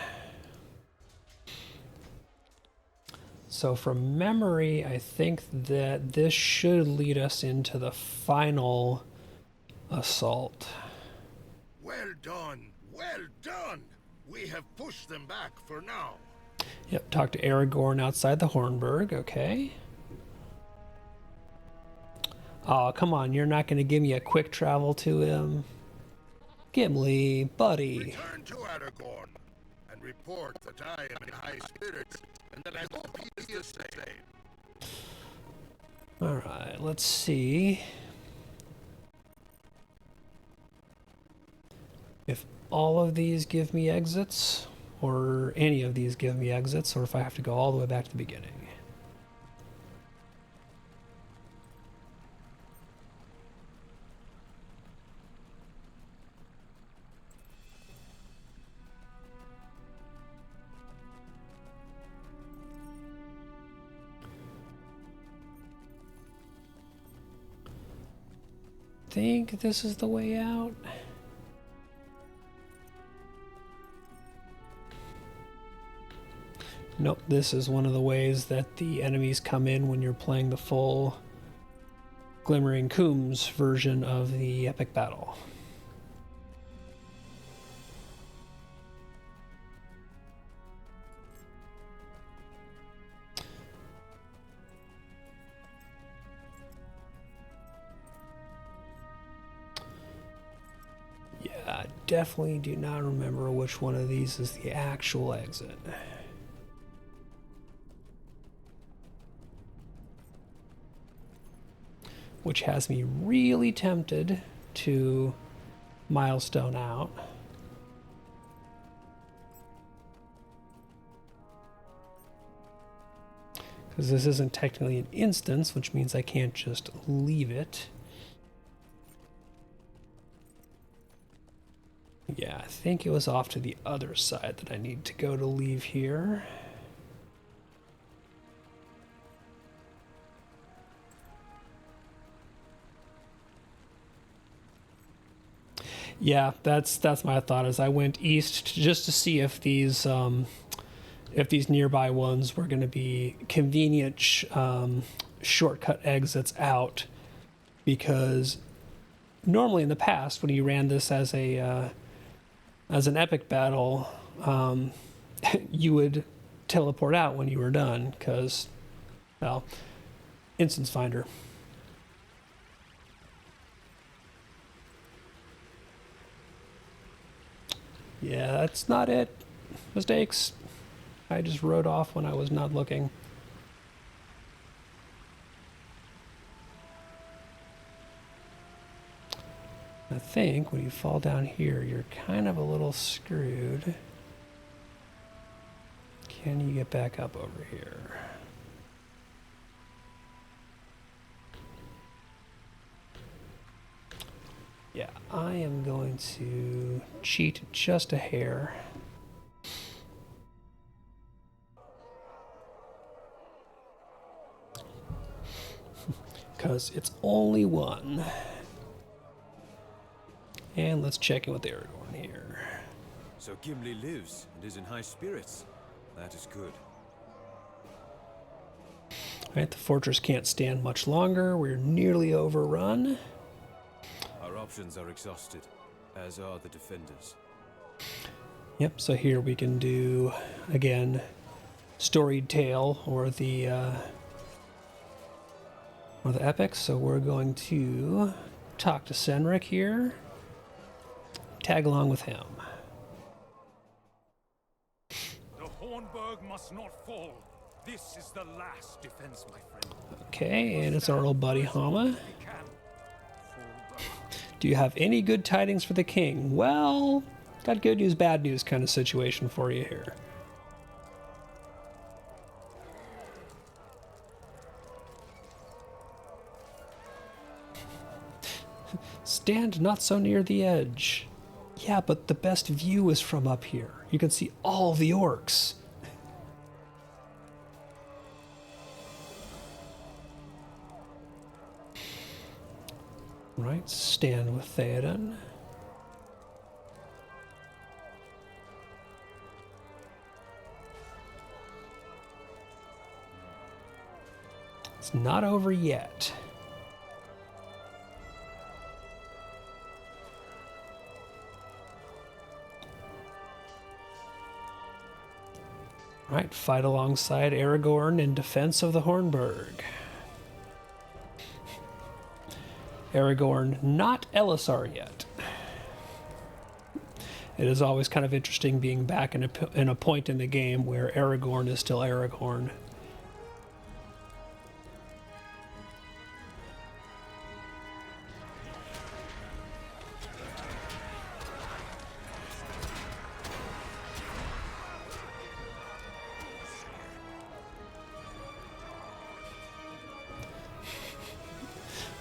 So from memory, I think that this should lead us into the final assault. Well done, well done. We have pushed them back for now. Yep, talk to Aragorn outside the Hornburg, okay. Oh, come on, you're not going to give me a quick travel to him? Gimli, buddy. Return to Aragorn and report that I am in high spirits and that I hope he is the same. Alright, let's see if all of these give me exits, or any of these give me exits, or if I have to go all the way back to the beginning. Think this is the way out. Nope, this is one of the ways that the enemies come in when you're playing the full Glimmering Coombs version of the epic battle. I definitely do not remember which one of these is the actual exit. Which has me really tempted to milestone out. Because this isn't technically an instance, which means I can't just leave it. Yeah, I think it was off to the other side that I need to go to leave here. Yeah, that's my thought. As I went east just to see if these nearby ones were going to be convenient shortcut exits out, because normally in the past when you ran this as a as an epic battle, you would teleport out when you were done, because, well, instance finder. Yeah, that's not it. Mistakes. I just rode off when I was not looking. I think when you fall down here, you're kind of a little screwed. Can you get back up over here? Yeah, I am going to cheat just a hair. Because it's only one. And let's check in with Aragorn here. So Gimli lives and is in high spirits. That is good. Alright, the fortress can't stand much longer. We're nearly overrun. Our options are exhausted, as are the defenders. Yep, so here we can do, again, storied tale or the epics. So we're going to talk to Senric here. Tag along with him. The Hornburg must not fall. This is the last defense, my friend. Okay, and it's our old buddy Hama. We can fall back. Do you have any good tidings for the king? Well, got good news, bad news kind of situation for you here. Stand not so near the edge. Yeah, but the best view is from up here. You can see all the orcs. Right, stand with Theoden. It's not over yet. Right, fight alongside Aragorn in defense of the Hornburg. Aragorn, not Elisar yet. It is always kind of interesting being back in a point in the game where Aragorn is still Aragorn.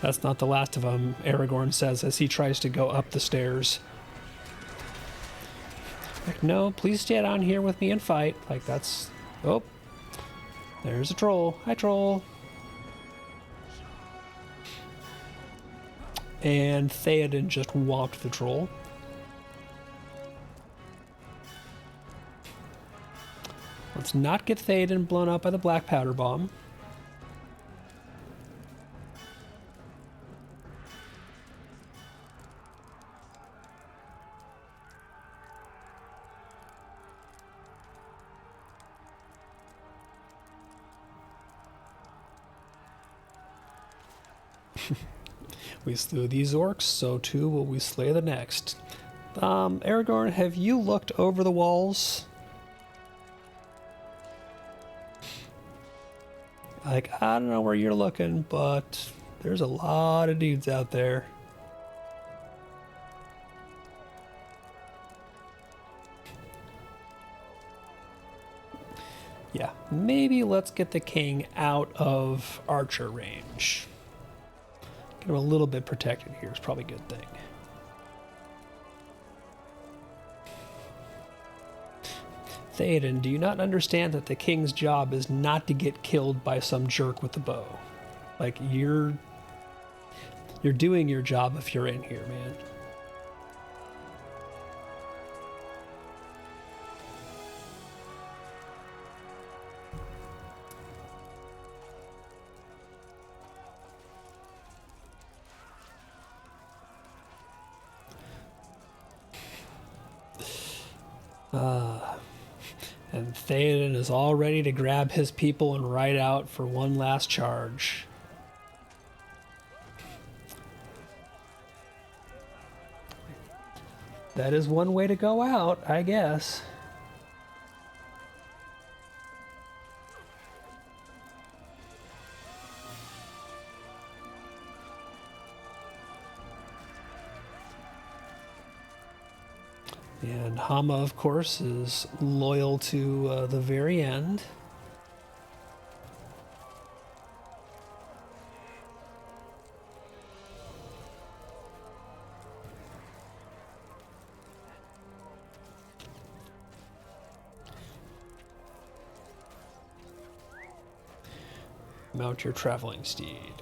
That's not the last of them, Aragorn says as he tries to go up the stairs. Like, no, please stay down here with me and fight. Like, that's... Oh, there's a troll. Hi, troll. And Theoden just whopped the troll. Let's not get Theoden blown up by the black powder bomb. We slew these orcs, so too will we slay the next. Aragorn, have you looked over the walls? Like, I don't know where you're looking, but there's a lot of dudes out there. Yeah, maybe let's get the king out of archer range. Get him a little bit protected here is probably a good thing. Theoden, do you not understand that the king's job is not to get killed by some jerk with a bow? Like, you're doing your job if you're in here, man. And Theoden is all ready to grab his people and ride out for one last charge. that is one way to go out, I guess. And Hama, of course, is loyal to the very end. Mount your traveling steed.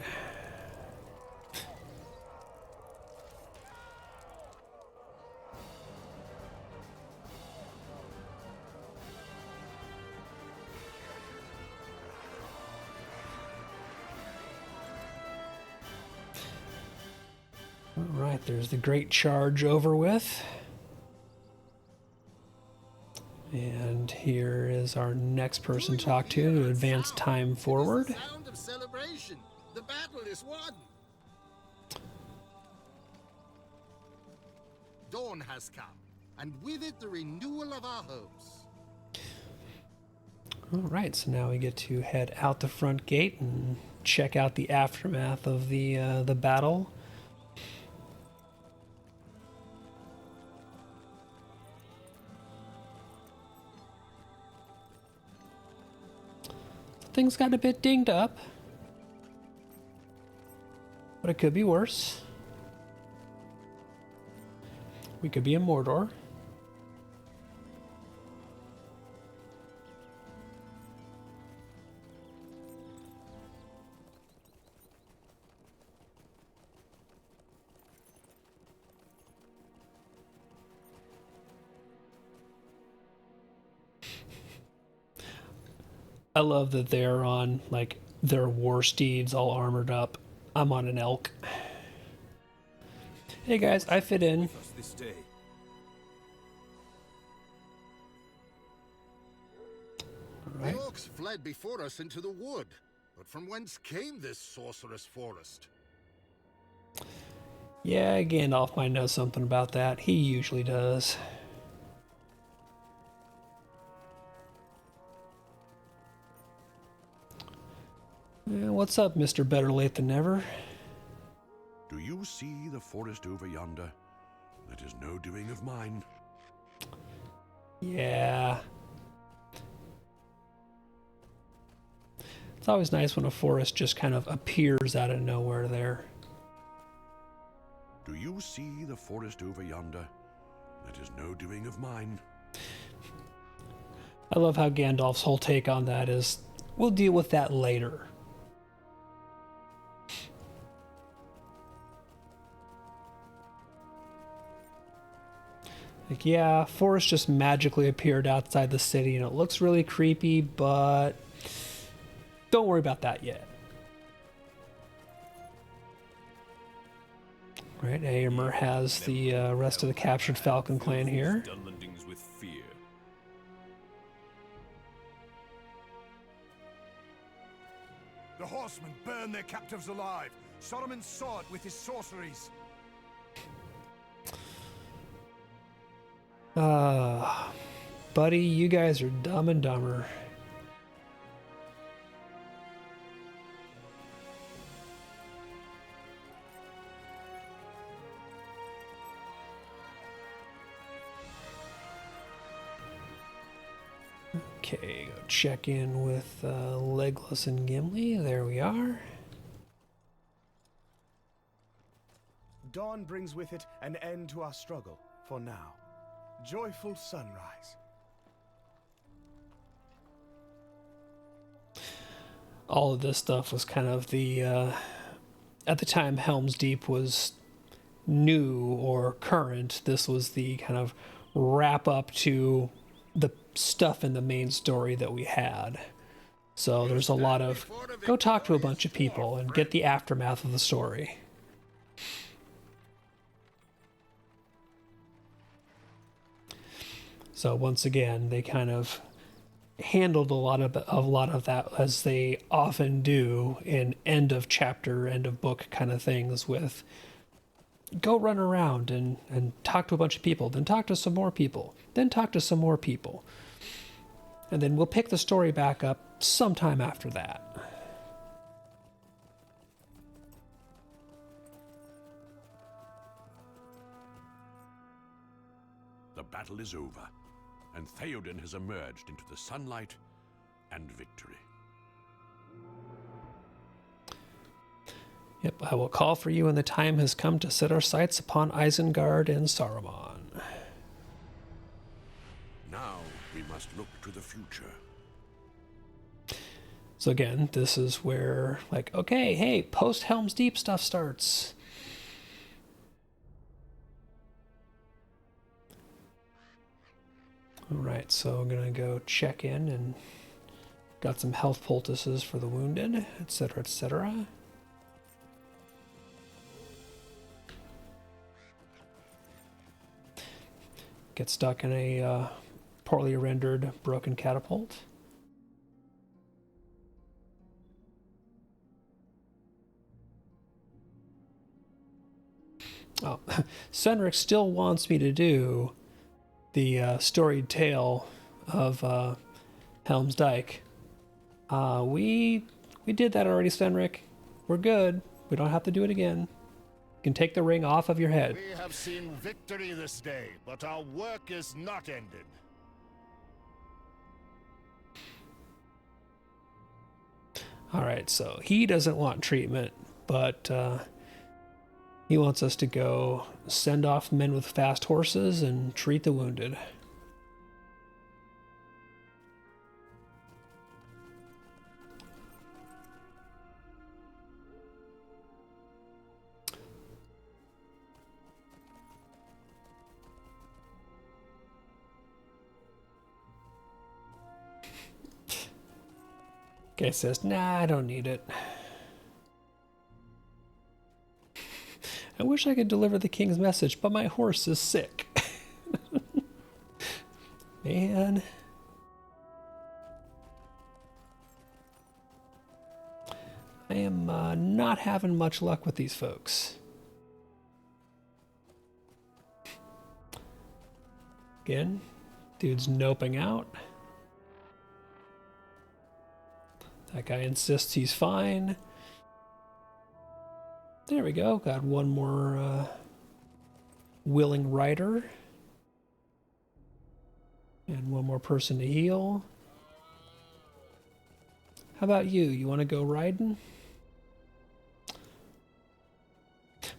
All right, there's the great charge over with. And here is our next person to talk to advance time forward. Sound of celebration. The battle is won. Dawn has come, and with it the renewal of our hopes. All right, so now we get to head out the front gate and check out the aftermath of the battle. Things got a bit dinged up, but it could be worse. We could be in Mordor. I love that they're on, like, their war steeds all armored up. I'm on an elk. Hey guys, I fit in. With us this day. Right. The orcs fled before us into the wood, but from whence came this sorcerous forest? Yeah, Gandalf might know something about that. He usually does. Yeah, what's up, Mr. Better Late Than Never? Do you see the forest over yonder? That is no doing of mine. Yeah. It's always nice when a forest just kind of appears out of nowhere there. Do you see the forest over yonder? That is no doing of mine. I love how Gandalf's whole take on that is, we'll deal with that later. Like, yeah, forest just magically appeared outside the city and it looks really creepy, but don't worry about that yet. Right, Aemir has the rest of the captured Falcon clan here. Dunlendings with fear. The horsemen burn their captives alive. Solomon's sword with his sorceries. Buddy, you guys are dumb and dumber. Okay, go check in with Legolas and Gimli. There we are. Dawn brings with it an end to our struggle, for now. Joyful sunrise. All of this stuff was kind of the at the time Helm's Deep was new or current. This was the kind of wrap up to the stuff in the main story that we had. So there's a lot of go talk to a bunch of people and get the aftermath of the story. So once again, they kind of handled a lot of that, as they often do in end of chapter, end of book kind of things, with go run around and talk to a bunch of people, then talk to some more people, then talk to some more people. And then we'll pick the story back up sometime after that. The battle is over, and Theoden has emerged into the sunlight and victory. Yep, I will call for you when the time has come to set our sights upon Isengard and Saruman. Now we must look to the future. So again, this is where, like, okay, hey, post Helm's Deep stuff starts. All right, so I'm gonna go check in and got some health poultices for the wounded, etc., etc. Get stuck in a poorly rendered broken catapult. Oh, Senric still wants me to do the storied tale of Helm's Dyke. We did that already, Senric. We're good. We don't have to do it again. You can take the ring off of your head. We have seen victory this day, but our work is not ended. All right, so he doesn't want treatment, but he wants us to go send off men with fast horses and treat the wounded. Guy says, nah, I don't need it. I wish I could deliver the king's message, but my horse is sick. Man. I am not having much luck with these folks. Again, dude's noping out. That guy insists he's fine. There we go. Got one more willing rider. And one more person to heal. How about you? You want to go riding?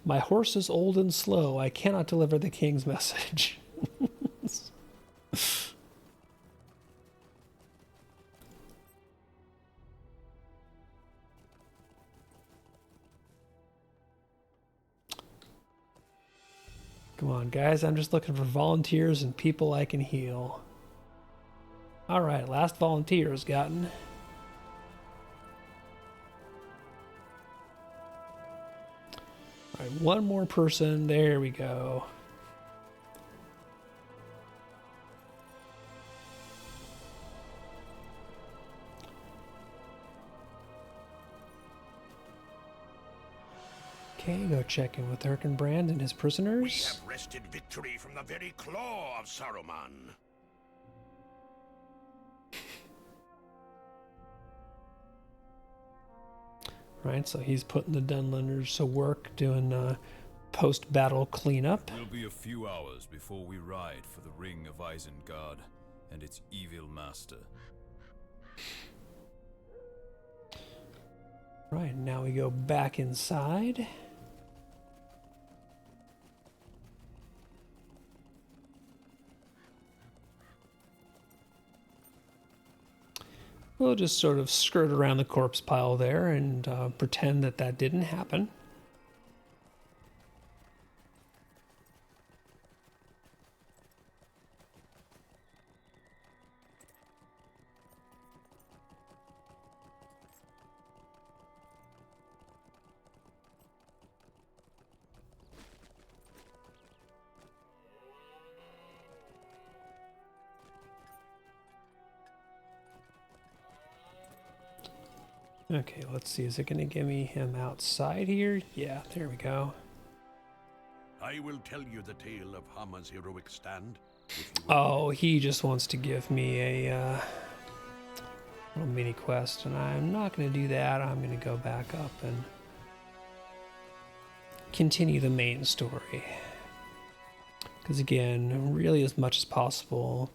My horse is old and slow. I cannot deliver the king's message. Come on, guys. I'm just looking for volunteers and people I can heal. All right, last volunteer is gotten. All right, one more person. There we go. Okay, go check in with Erkenbrand and his We prisoners. have wrested victory from the very claw of Saruman. Right, so he's putting the Dunlenders to work doing post-battle cleanup. It will be a few hours before we ride for the Ring of Isengard and its evil master. Right, now we go back inside. We'll just sort of skirt around the corpse pile there and pretend that that didn't happen. Okay, let's see. Is it going to give me him outside here? Yeah, there we go. I will tell you the tale of Hama's heroic stand. If you will. Oh, he just wants to give me a little mini quest, and I'm not going to do that. I'm going to go back up and continue the main story. Because again, really as much as possible,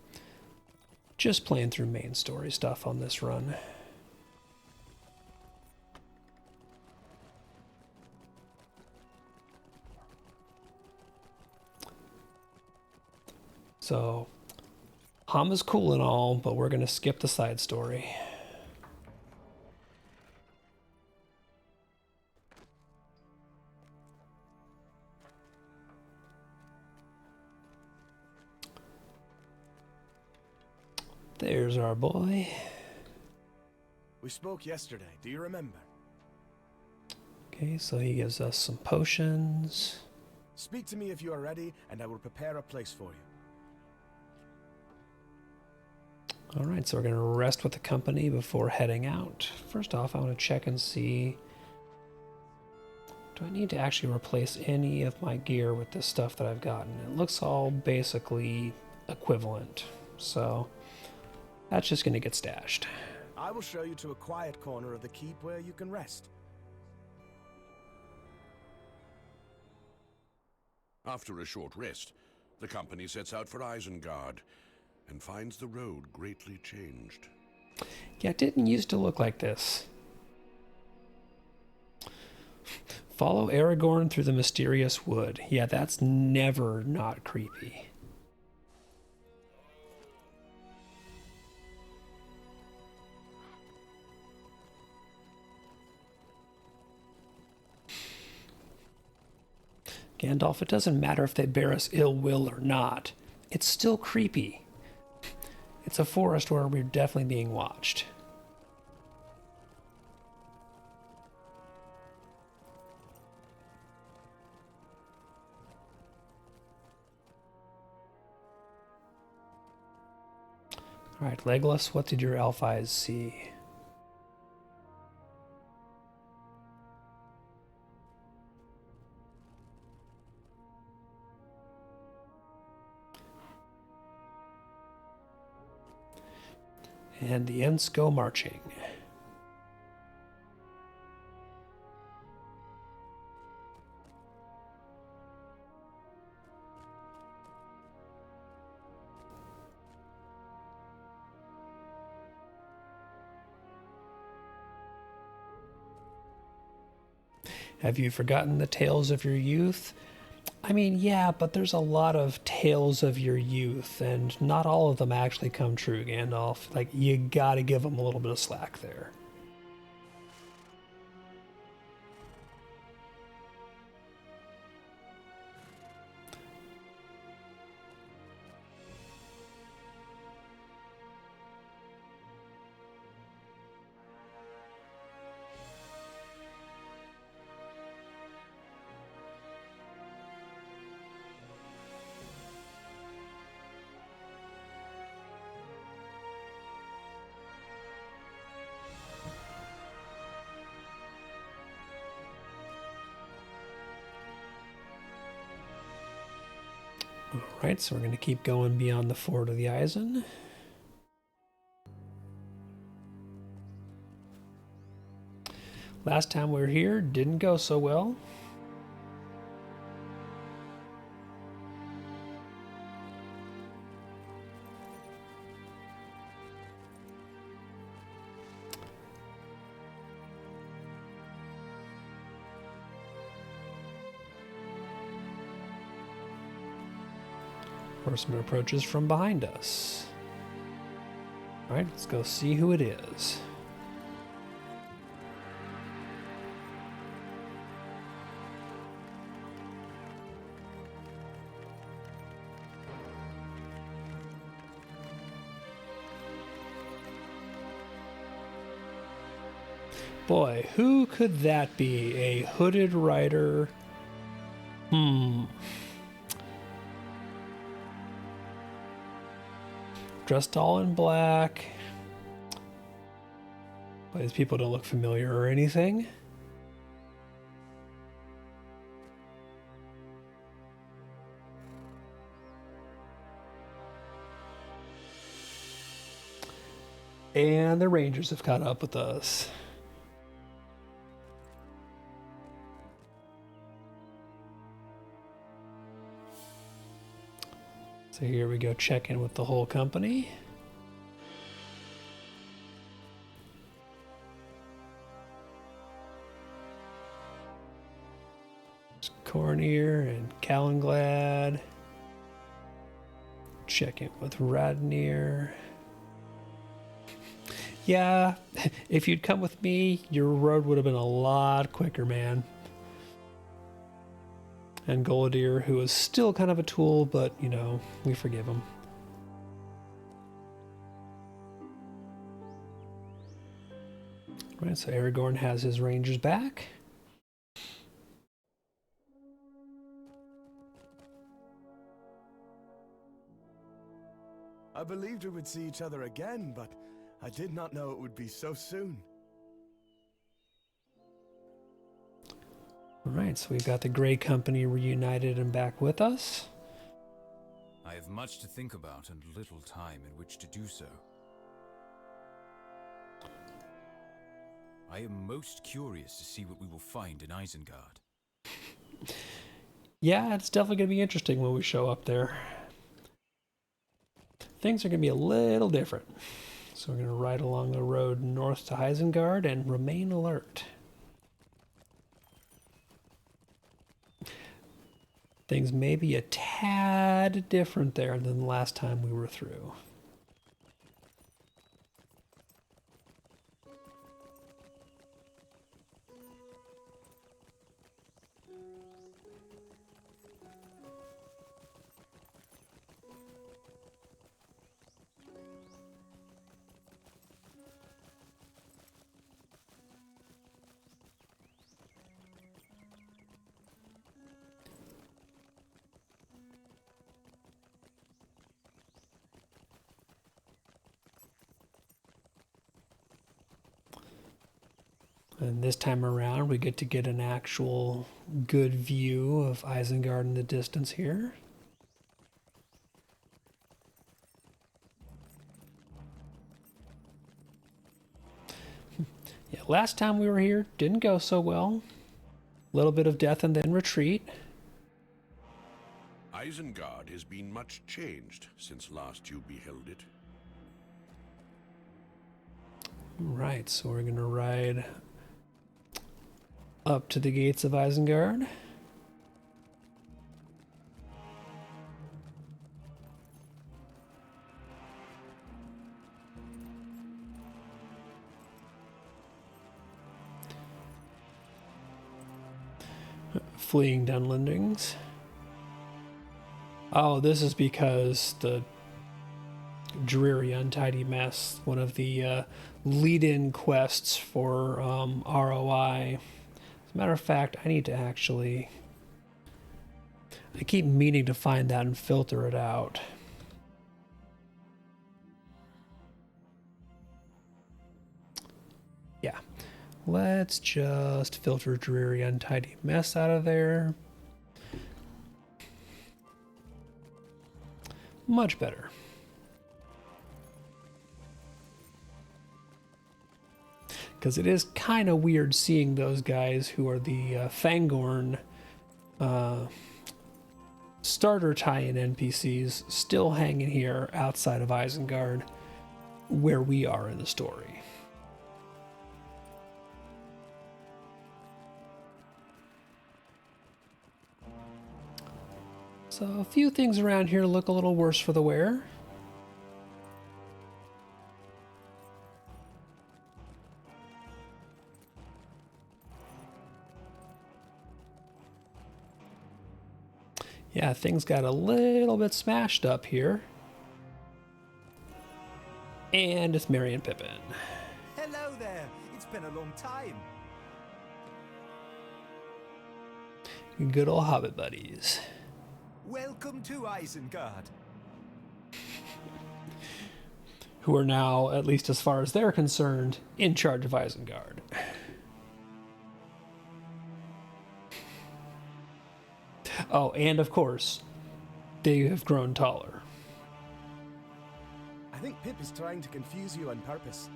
just playing through main story stuff on this run. So, Hama's cool and all, but we're going to skip the side story. There's our boy. We spoke yesterday, do you remember? Okay, so he gives us some potions. Speak to me if you are ready, and I will prepare a place for you. Alright, so we're going to rest with the company before heading out. First off, I want to check and see... Do I need to actually replace any of my gear with this stuff that I've gotten? It looks all basically equivalent, so that's just going to get stashed. I will show you to a quiet corner of the keep where you can rest. After a short rest, the company sets out for Isengard and finds the road greatly changed. Yeah, it didn't used to look like this. Follow Aragorn through the mysterious wood. Yeah, that's never not creepy. Gandalf, it doesn't matter if they bear us ill will or not. It's still creepy. It's a forest where we're definitely being watched. Alright, Legolas, what did your elf eyes see? And the Ents go marching. Have you forgotten the tales of your youth? I mean, yeah, but there's a lot of tales of your youth, and not all of them actually come true, Gandalf. Like, you gotta give them a little bit of slack there. Alright, so we're going to keep going beyond the Ford of the Eisen. Last time we were here, didn't go so well. Horseman approaches from behind us. Alright, let's go see who it is. Boy, who could that be? A hooded rider? Dressed all in black. But these people don't look familiar or anything. And the Rangers have caught up with us. So here we go, check in with the whole company. Cornier and Calenglad. Check in with Radnir. Yeah, if you'd come with me, your road would have been a lot quicker, man. And Goladir, who is still kind of a tool, but, you know, we forgive him. Right, so Aragorn has his rangers back. I believed we would see each other again, but I did not know it would be so soon. All right, so we've got the Grey Company reunited and back with us. I have much to think about and little time in which to do so. I am most curious to see what we will find in Isengard. Yeah, it's definitely going to be interesting when we show up there. Things are going to be a little different. So we're going to ride along the road north to Isengard and remain alert. Things may be a tad different there than the last time we were through. And this time around, we get an actual good view of Isengard in the distance here. Yeah, last time we were here, didn't go so well. A little bit of death and then retreat. Isengard has been much changed since last you beheld it. Right, so we're going to ride up to the gates of Isengard. Fleeing Dunlendings. Oh, this is because the dreary, untidy mess, one of the lead-in quests for ROI. As a matter of fact, I need to actually... I keep meaning to find that and filter it out. Yeah. Let's just filter dreary, untidy mess out of there. Much better. Because it is kind of weird seeing those guys who are the Fangorn starter tie-in NPCs still hanging here outside of Isengard, where we are in the story. So a few things around here look a little worse for the wear. Yeah, things got a little bit smashed up here. And it's Merry and Pippin. Hello there. It's been a long time. Good old Hobbit buddies. Welcome to Isengard. Who are now, at least as far as they're concerned, in charge of Isengard. Oh, and of course, they have grown taller. I think Pip is trying to confuse you on purpose.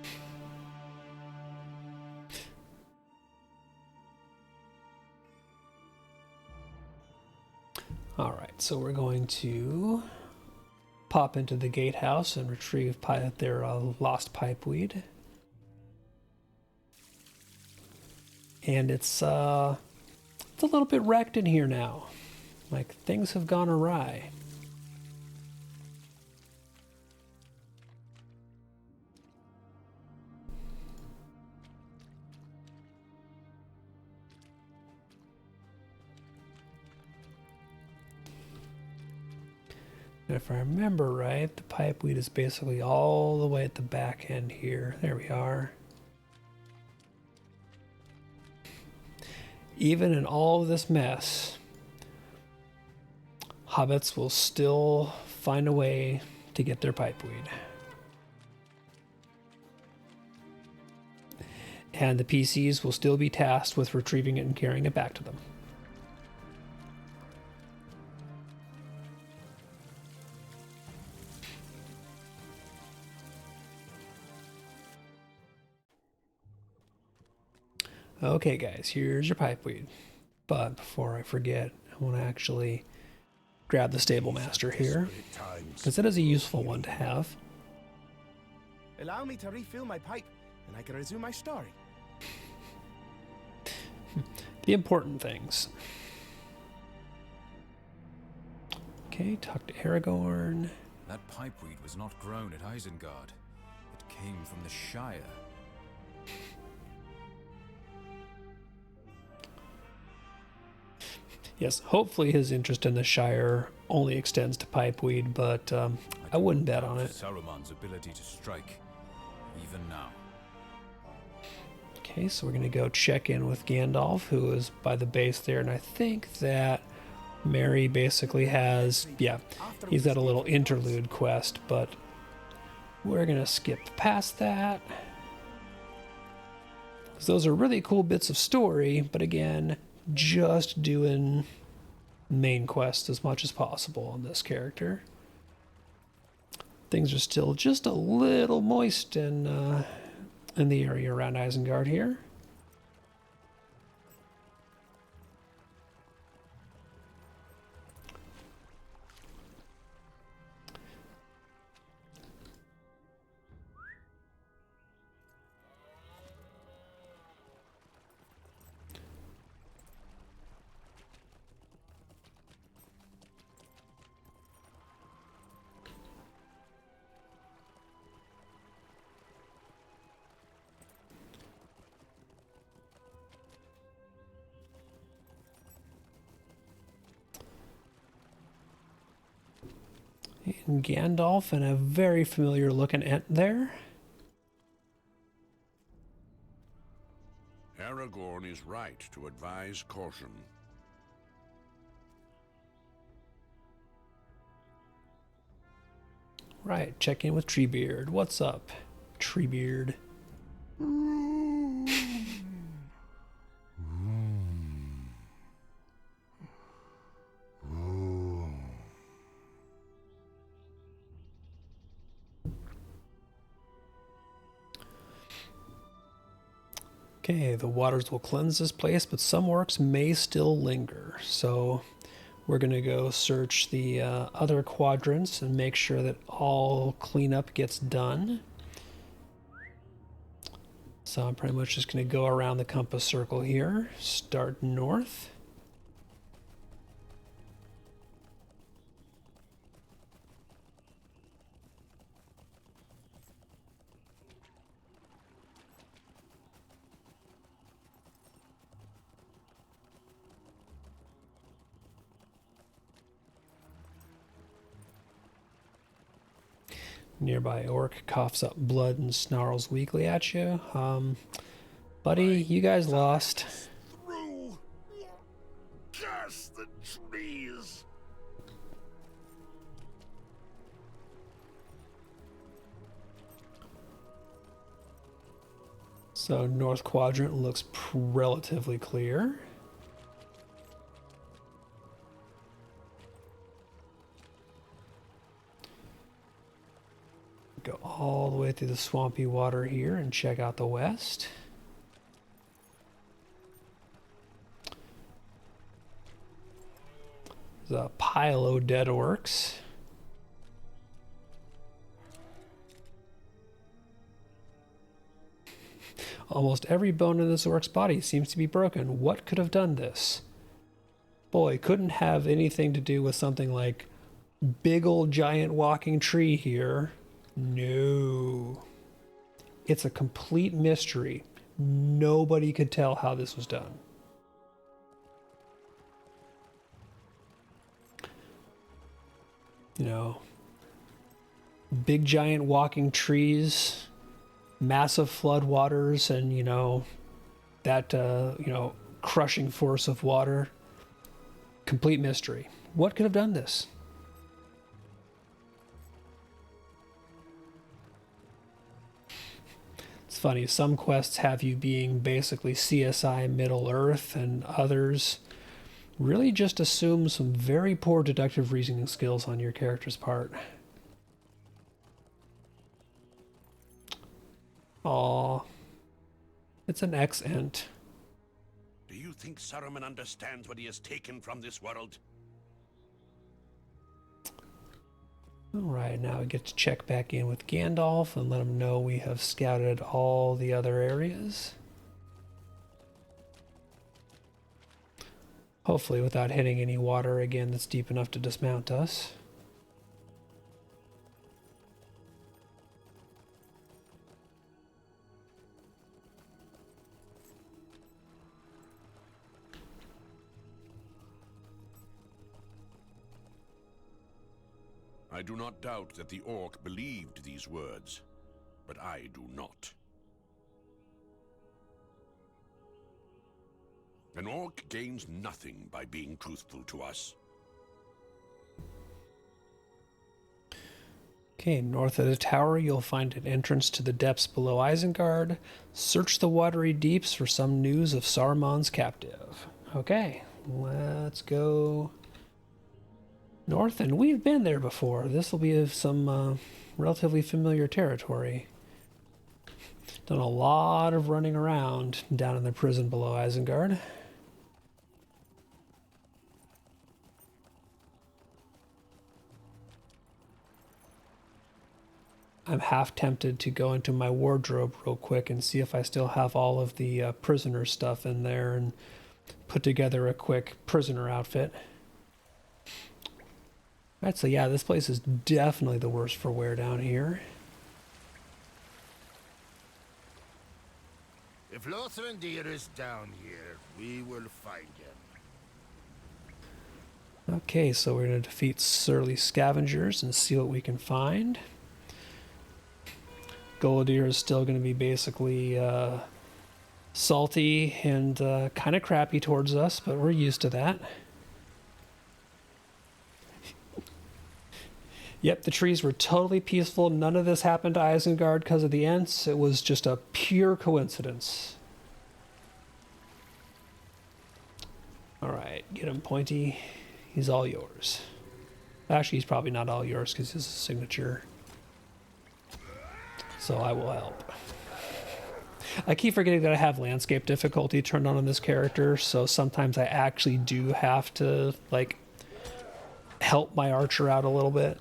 All right, so we're going to pop into the gatehouse and retrieve their lost pipeweed. And it's a little bit wrecked in here now. Like, things have gone awry. And if I remember right, the pipeweed is basically all the way at the back end here. There we are. Even in all of this mess, hobbits will still find a way to get their pipeweed. And the PCs will still be tasked with retrieving it and carrying it back to them. Okay, guys, here's your pipeweed. But before I forget, I want to actually grab the stable master here, because it is a useful one to have. Allow me to refill my pipe, and I can resume my story. The important things. Okay, talk to Aragorn. That pipeweed was not grown at Isengard. It came from the Shire. Yes, hopefully his interest in the Shire only extends to pipeweed, but I wouldn't bet on it. Saruman's ability to strike, even now. Okay, so we're going to go check in with Gandalf, who is by the base there, and I think that Merry basically has, yeah, he's got a little interlude quest, but we're going to skip past that. 'Cause those are really cool bits of story, but again, just doing main quest as much as possible on this character. Things are still just a little moist in the area around Isengard here. And Gandalf and a very familiar looking Ent there. Aragorn is right to advise caution. Right, check in with Treebeard. What's up, Treebeard? Okay, the waters will cleanse this place, but some orcs may still linger. So we're going to go search the other quadrants and make sure that all cleanup gets done. So I'm pretty much just going to go around the compass circle here, start north. Nearby orc coughs up blood and snarls weakly at you. Buddy, you guys lost. Through. Curse the trees. So north quadrant looks relatively clear. Go all the way through the swampy water here and check out the west. There's a pile of dead orcs. Almost every bone in this orc's body seems to be broken. What could have done this? Boy, it couldn't have anything to do with something like big old giant walking tree here. No. It's a complete mystery. Nobody could tell how this was done. You know, big giant walking trees, massive floodwaters, and, you know, that, crushing force of water. Complete mystery. What could have done this? It's funny, some quests have you being basically CSI Middle Earth, and others really just assume some very poor deductive reasoning skills on your character's part. Aw. It's an X-Ent. Do you think Saruman understands what he has taken from this world? Alright, now we get to check back in with Gandalf and let him know we have scouted all the other areas. Hopefully without hitting any water again that's deep enough to dismount us. I do not doubt that the orc believed these words, but I do not. An orc gains nothing by being truthful to us. Okay, north of the tower you'll find an entrance to the depths below Isengard. Search the watery deeps for some news of Saruman's captive. Okay, let's go north, and we've been there before. This will be some relatively familiar territory. Done a lot of running around down in the prison below Isengard. I'm half tempted to go into my wardrobe real quick and see if I still have all of the prisoner stuff in there and put together a quick prisoner outfit. Right, so yeah, this place is definitely the worst for wear down here. If Lothrindir is down here, we will find him. Okay, so we're going to defeat surly scavengers and see what we can find. Gullidir is still going to be basically salty and kind of crappy towards us, but we're used to that. Yep, the trees were totally peaceful. None of this happened to Isengard because of the Ents. It was just a pure coincidence. Alright, get him, Pointy. He's all yours. Actually, he's probably not all yours because his signature. So I will help. I keep forgetting that I have landscape difficulty turned on this character, so sometimes I actually do have to, like, help my archer out a little bit.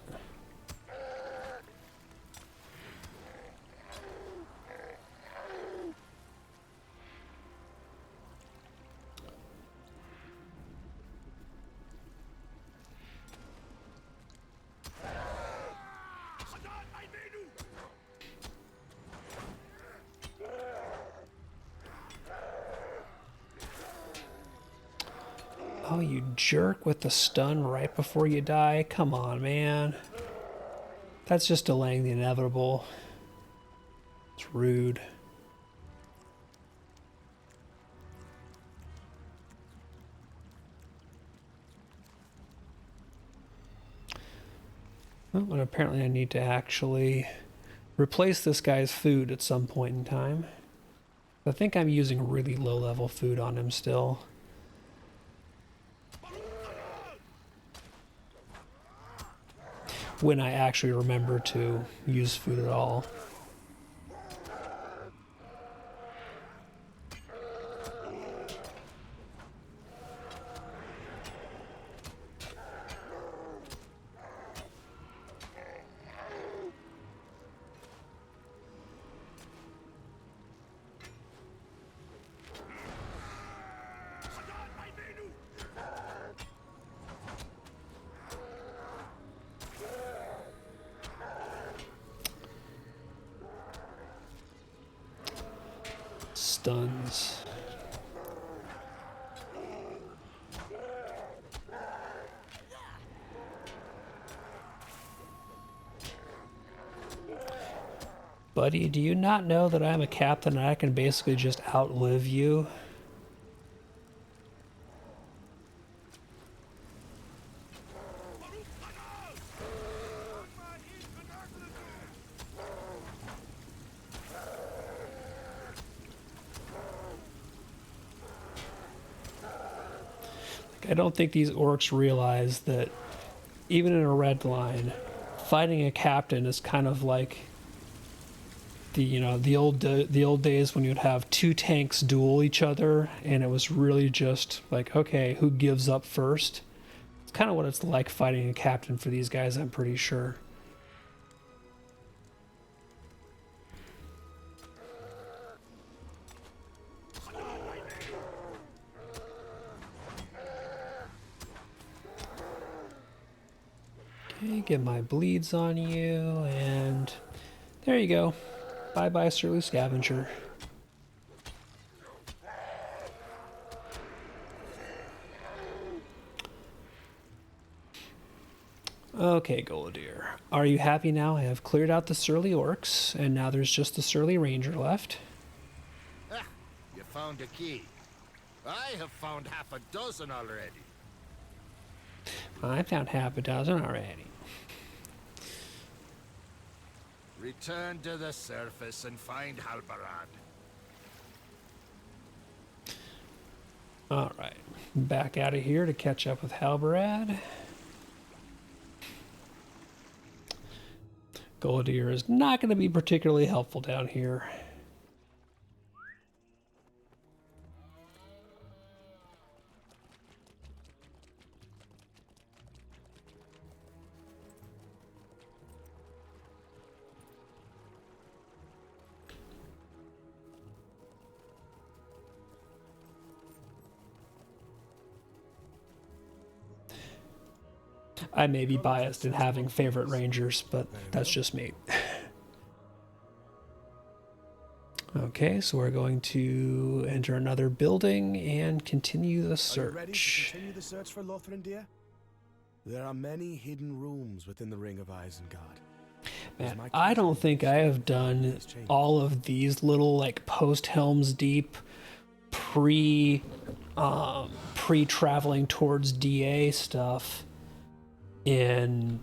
Oh, you jerk with the stun right before you die. Come on, man. That's just delaying the inevitable. It's rude. Well, and apparently I need to actually replace this guy's food at some point in time. I think I'm using really low-level food on him still. when I actually remember to use food at all. Stuns. Buddy, do you not know that I'm a captain and I can basically just outlive you? I don't think these orcs realize that even in a red line, fighting a captain is kind of like the old days when you'd have two tanks duel each other, and it was really just like, okay, who gives up first? It's kind of what it's like fighting a captain for these guys, I'm pretty sure. Okay, get my bleeds on you, and there you go. Bye-bye, Surly Scavenger. Okay, Goladier. Are you happy now? I have cleared out the surly orcs, and now there's just the surly ranger left. Ah, you found a key. I have found half a dozen already. I found half a dozen already. Return to the surface and find Halbarad. Alright, back out of here to catch up with Halbarad. Goladier is not going to be particularly helpful down here. I may be biased in having favorite rangers, but that's just me. Okay, so we're going to enter another building and continue the search. Are you ready to continue the search for Lothrindir? There are many hidden rooms within the Ring of Isengard. Man, I don't think I have done all of these little like post Helm's Deep pre-traveling towards DA stuff in,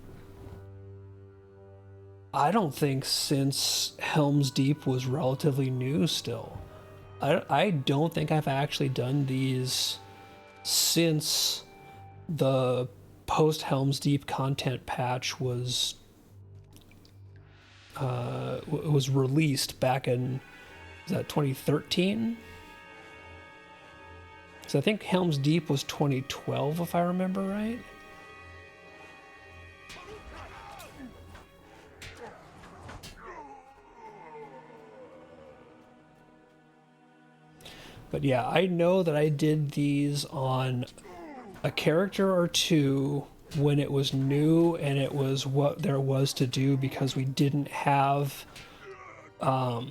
I don't think, since Helm's Deep was relatively new still. I don't think I've actually done these since the post Helm's Deep content patch was released back in, was that 2013? So I think Helm's Deep was 2012 if I remember right. But yeah, I know that I did these on a character or two when it was new and it was what there was to do, because we didn't have all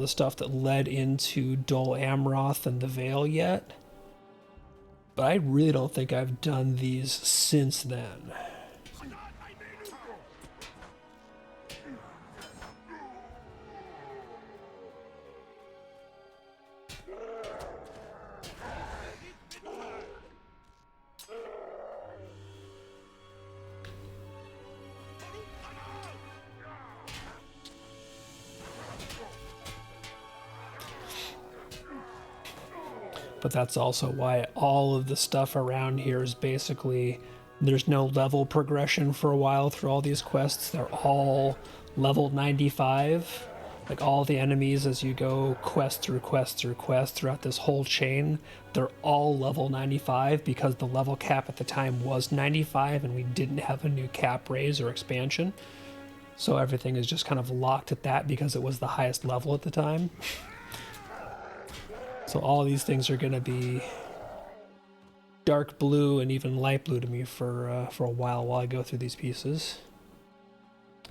the stuff that led into Dol Amroth and the Vale yet. But I really don't think I've done these since then. But that's also why all of the stuff around here is basically There's no level progression for a while through all these quests. They're all level 95. Like all the enemies, as you go quest through quest through quest throughout this whole chain, they're all level 95 because the level cap at the time was 95 and we didn't have a new cap raise or expansion. So everything is just kind of locked at that because it was the highest level at the time. So all these things are going to be dark blue and even light blue to me for a while I go through these pieces.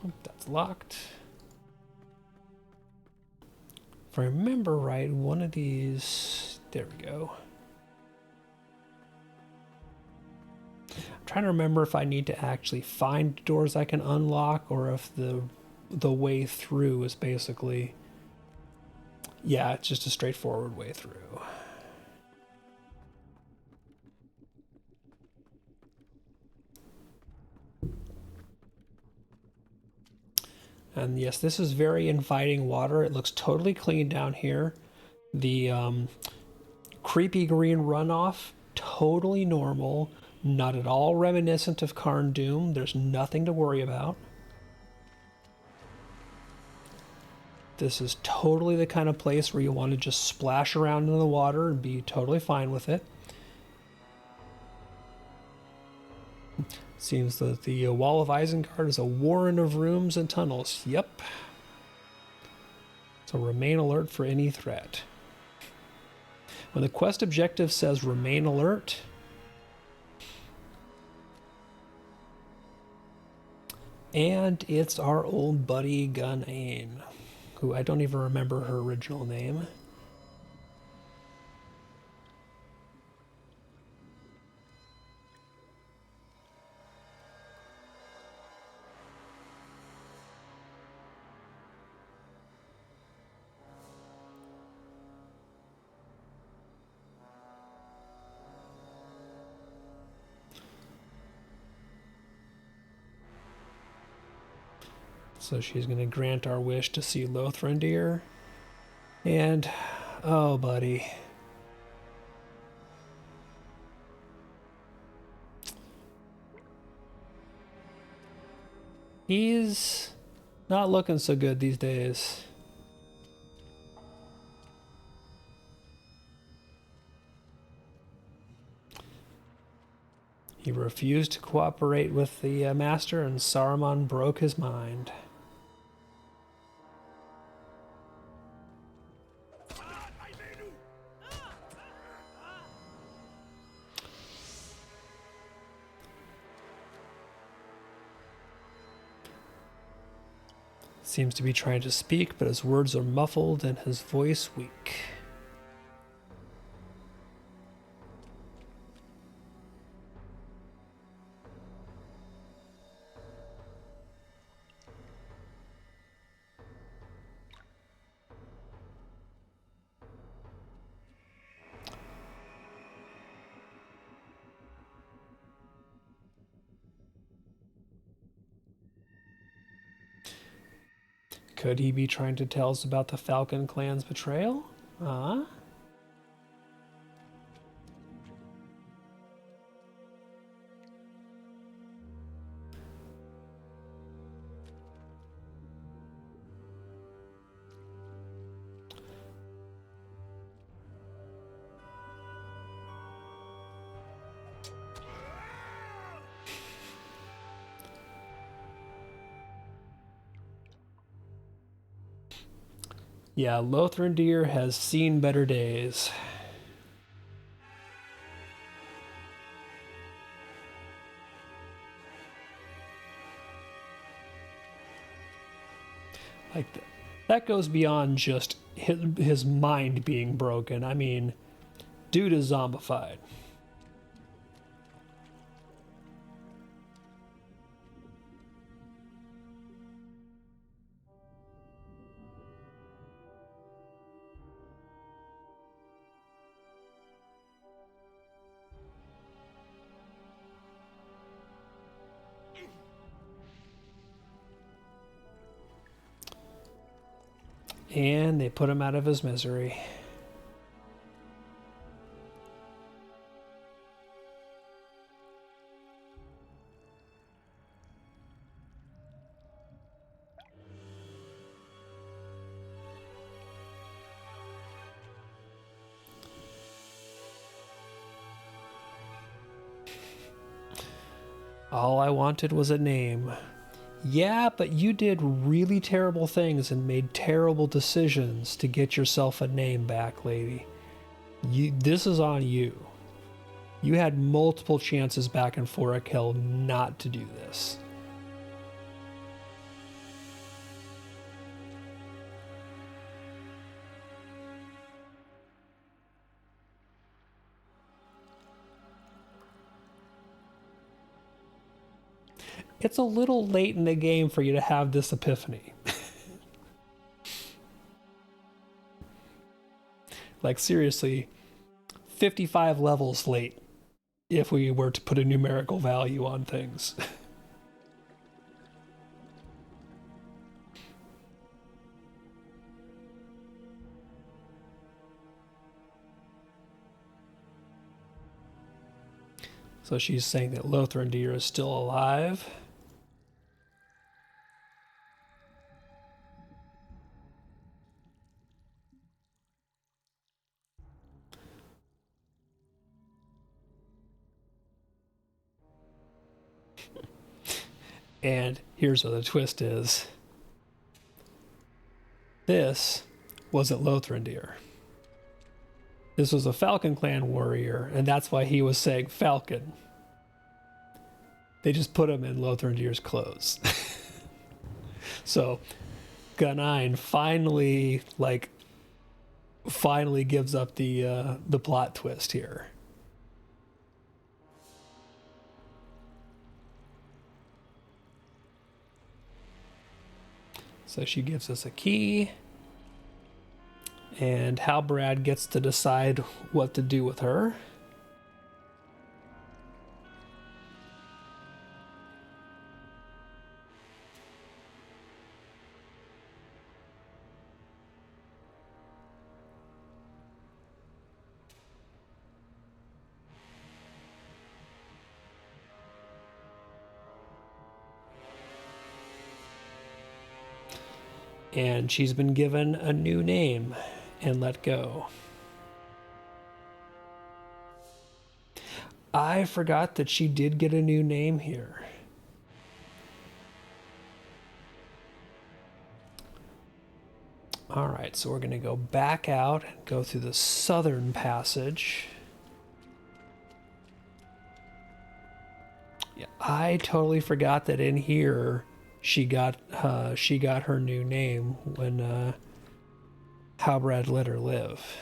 Oh, that's locked. If I remember right, one of these... There we go. I'm trying to remember if I need to actually find doors I can unlock or if the way through is basically... Yeah, it's just a straightforward way through. And yes, this is very inviting water. It looks totally clean down here. The creepy green runoff, totally normal. Not at all reminiscent of Karn Doom. There's nothing to worry about. This is totally the kind of place where you want to just splash around in the water and be totally fine with it. Seems that the Wall of Isengard is a warren of rooms and tunnels. Yep. So remain alert for any threat. When the quest objective says remain alert, and it's our old buddy Gunane, who I don't even remember her original name. So she's going to grant our wish to see Lothrindir. And, oh, buddy. He's not looking so good these days. He refused to cooperate with the Master, and Saruman broke his mind. Seems to be trying to speak, but his words are muffled and his voice weak. Could he be trying to tell us about the Falcon clan's betrayal? Yeah, Lothrindir has seen better days. Like, that goes beyond just his mind being broken. I mean, dude is zombified. And they put him out of his misery. All I wanted was a name. Yeah, but you did really terrible things and made terrible decisions to get yourself a name back, lady. This is on you. You had multiple chances back in Forest Hill not to do this. It's a little late in the game for you to have this epiphany. Like, seriously, 55 levels late if we were to put a numerical value on things. So she's saying that Lothrindir is still alive. And here's what the twist is. This wasn't Lothrindir. This was a Falcon Clan warrior, and that's why he was saying Falcon. They just put him in Lothrindir's clothes. So, Gunine finally gives up the plot twist here. So she gives us a key, and Halbrad gets to decide what to do with her. And she's been given a new name and let go. I forgot that she did get a new name here. All right, so we're going to go back out and go through the southern passage. Yeah, I totally forgot that in here she got her new name when Halbrad let her live.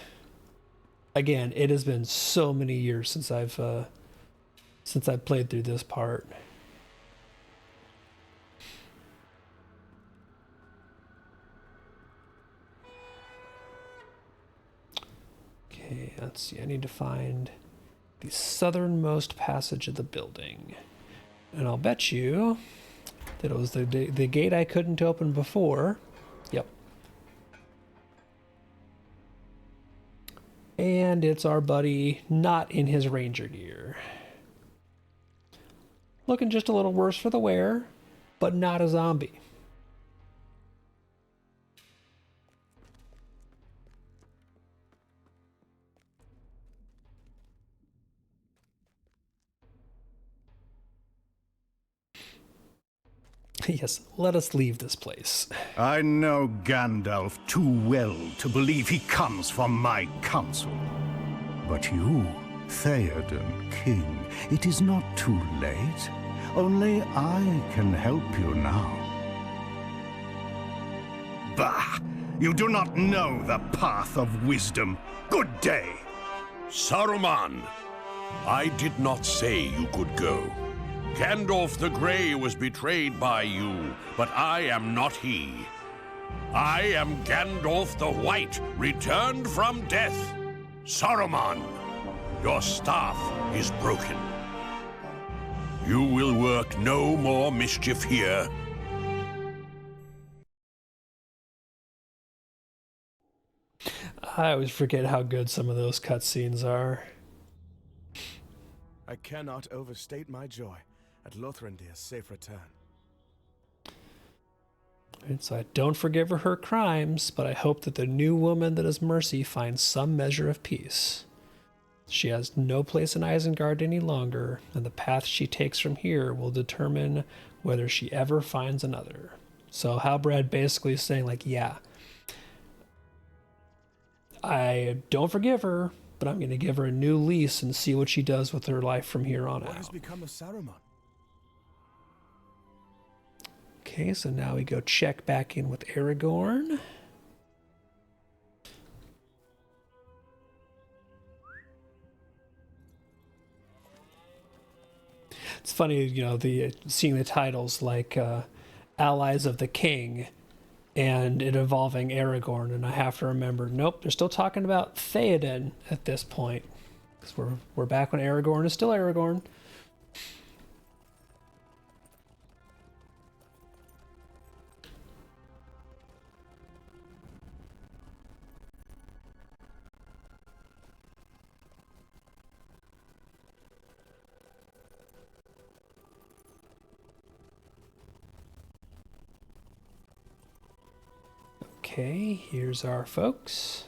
Again, it has been so many years since I've played through this part. Okay, let's see. I need to find the southernmost passage of the building, and I'll bet you that it was the gate I couldn't open before. Yep. And it's our buddy not in his ranger gear. Looking just a little worse for the wear, but not a zombie. Yes, let us leave this place. I know Gandalf too well to believe he comes from my counsel. But you, Theoden, King, it is not too late. Only I can help you now. Bah! You do not know the path of wisdom. Good day! Saruman! I did not say you could go. Gandalf the Grey was betrayed by you, but I am not he. I am Gandalf the White, returned from death. Saruman, your staff is broken. You will work no more mischief here. I always forget how good some of those cutscenes are. I cannot overstate my joy at Lothrindir's safe return. And so I don't forgive her crimes, but I hope that the new woman that is Mercy finds some measure of peace. She has no place in Isengard any longer, and the path she takes from here will determine whether she ever finds another. So Halbrand basically is saying, like, yeah, I don't forgive her, but I'm going to give her a new lease and see what she does with her life from here on What has out. become of Saruman? Okay, so now we go check back in with Aragorn. It's funny, you know, seeing the titles like Allies of the King and it involving Aragorn, and I have to remember, nope, they're still talking about Theoden at this point, because we're back when Aragorn is still Aragorn. Okay, here's our folks.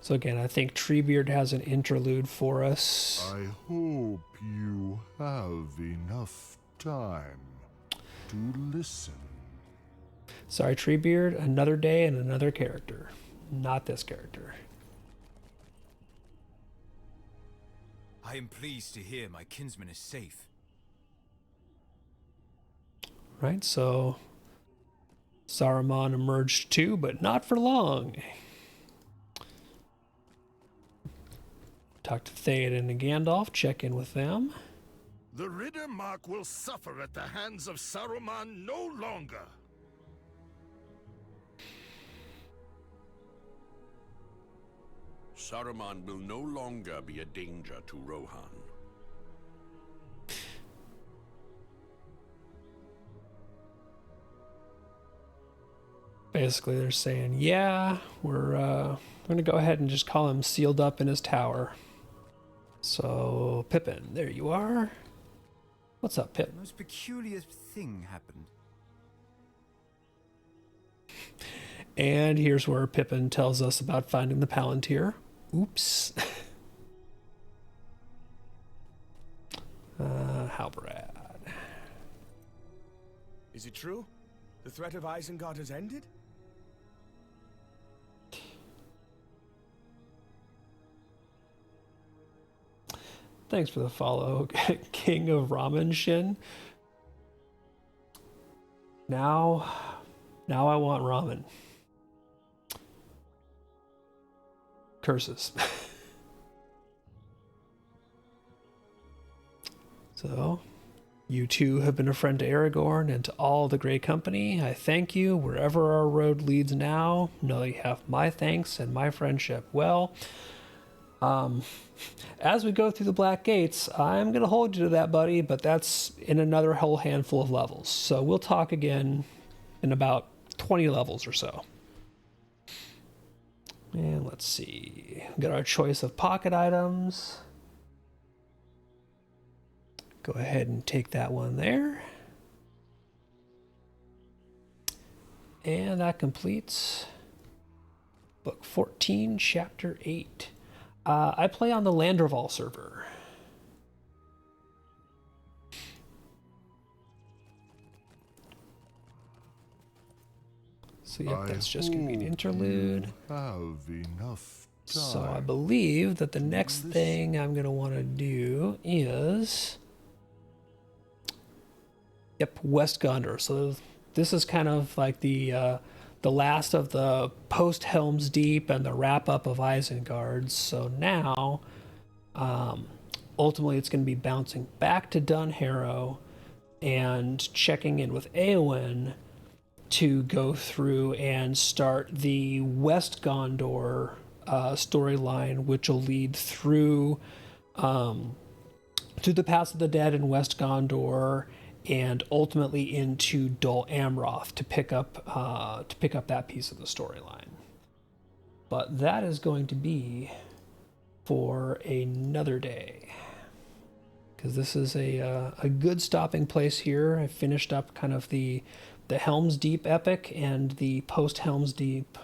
So again, I think Treebeard has an interlude for us. I hope you have enough time to listen. Sorry, Treebeard, another day and another character. Not this character. I am pleased to hear my kinsman is safe. Right, so Saruman emerged too, but not for long. Talk to Theoden and Gandalf, check in with them. The Riddermark will suffer at the hands of Saruman no longer. Saruman will no longer be a danger to Rohan. Basically, they're saying, yeah, we're going to go ahead and just call him sealed up in his tower. So, Pippin, there you are. What's up, Pip? The most peculiar thing happened. And here's where Pippin tells us about finding the Palantir. Oops. Halbrand. Is it true? The threat of Isengard has ended? Thanks for the follow, King of Ramen Shin. Now I want ramen. Curses. So, you two have been a friend to Aragorn and to all the Grey Company. I thank you. Wherever our road leads now, know that you have my thanks and my friendship. Well, as we go through the Black Gates, I'm going to hold you to that, buddy, but that's in another whole handful of levels. So we'll talk again in about 20 levels or so. And let's see. We've got our choice of pocket items. Go ahead and take that one there. And that completes Book 14, Chapter 8. I play on the Landroval server. So yep, that's just going to be an interlude. Have enough time. So I believe that the next thing I'm going to want to do is... Yep, West Gondor. So this is kind of like the last of the post-Helm's Deep and the wrap-up of Isengard. So now, ultimately, it's going to be bouncing back to Dunharrow and checking in with Éowyn to go through and start the West Gondor storyline, which will lead through to the Pass of the Dead in West Gondor, and ultimately into Dol Amroth to pick up that piece of the storyline. But that is going to be for another day, because this is a good stopping place here. I finished up kind of the Helm's Deep epic and the post Helm's Deep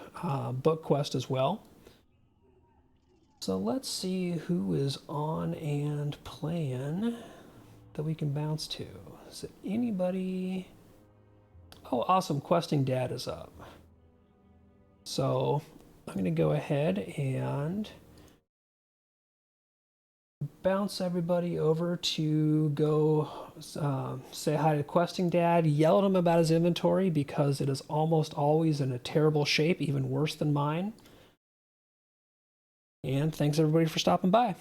book quest as well. So let's see who is on and playing that we can bounce to. Is it anybody? Oh, awesome. Questing Dad is up. So I'm going to go ahead and bounce everybody over to go say hi to Questing Dad, yell at him about his inventory because it is almost always in a terrible shape, even worse than mine. And thanks everybody for stopping by.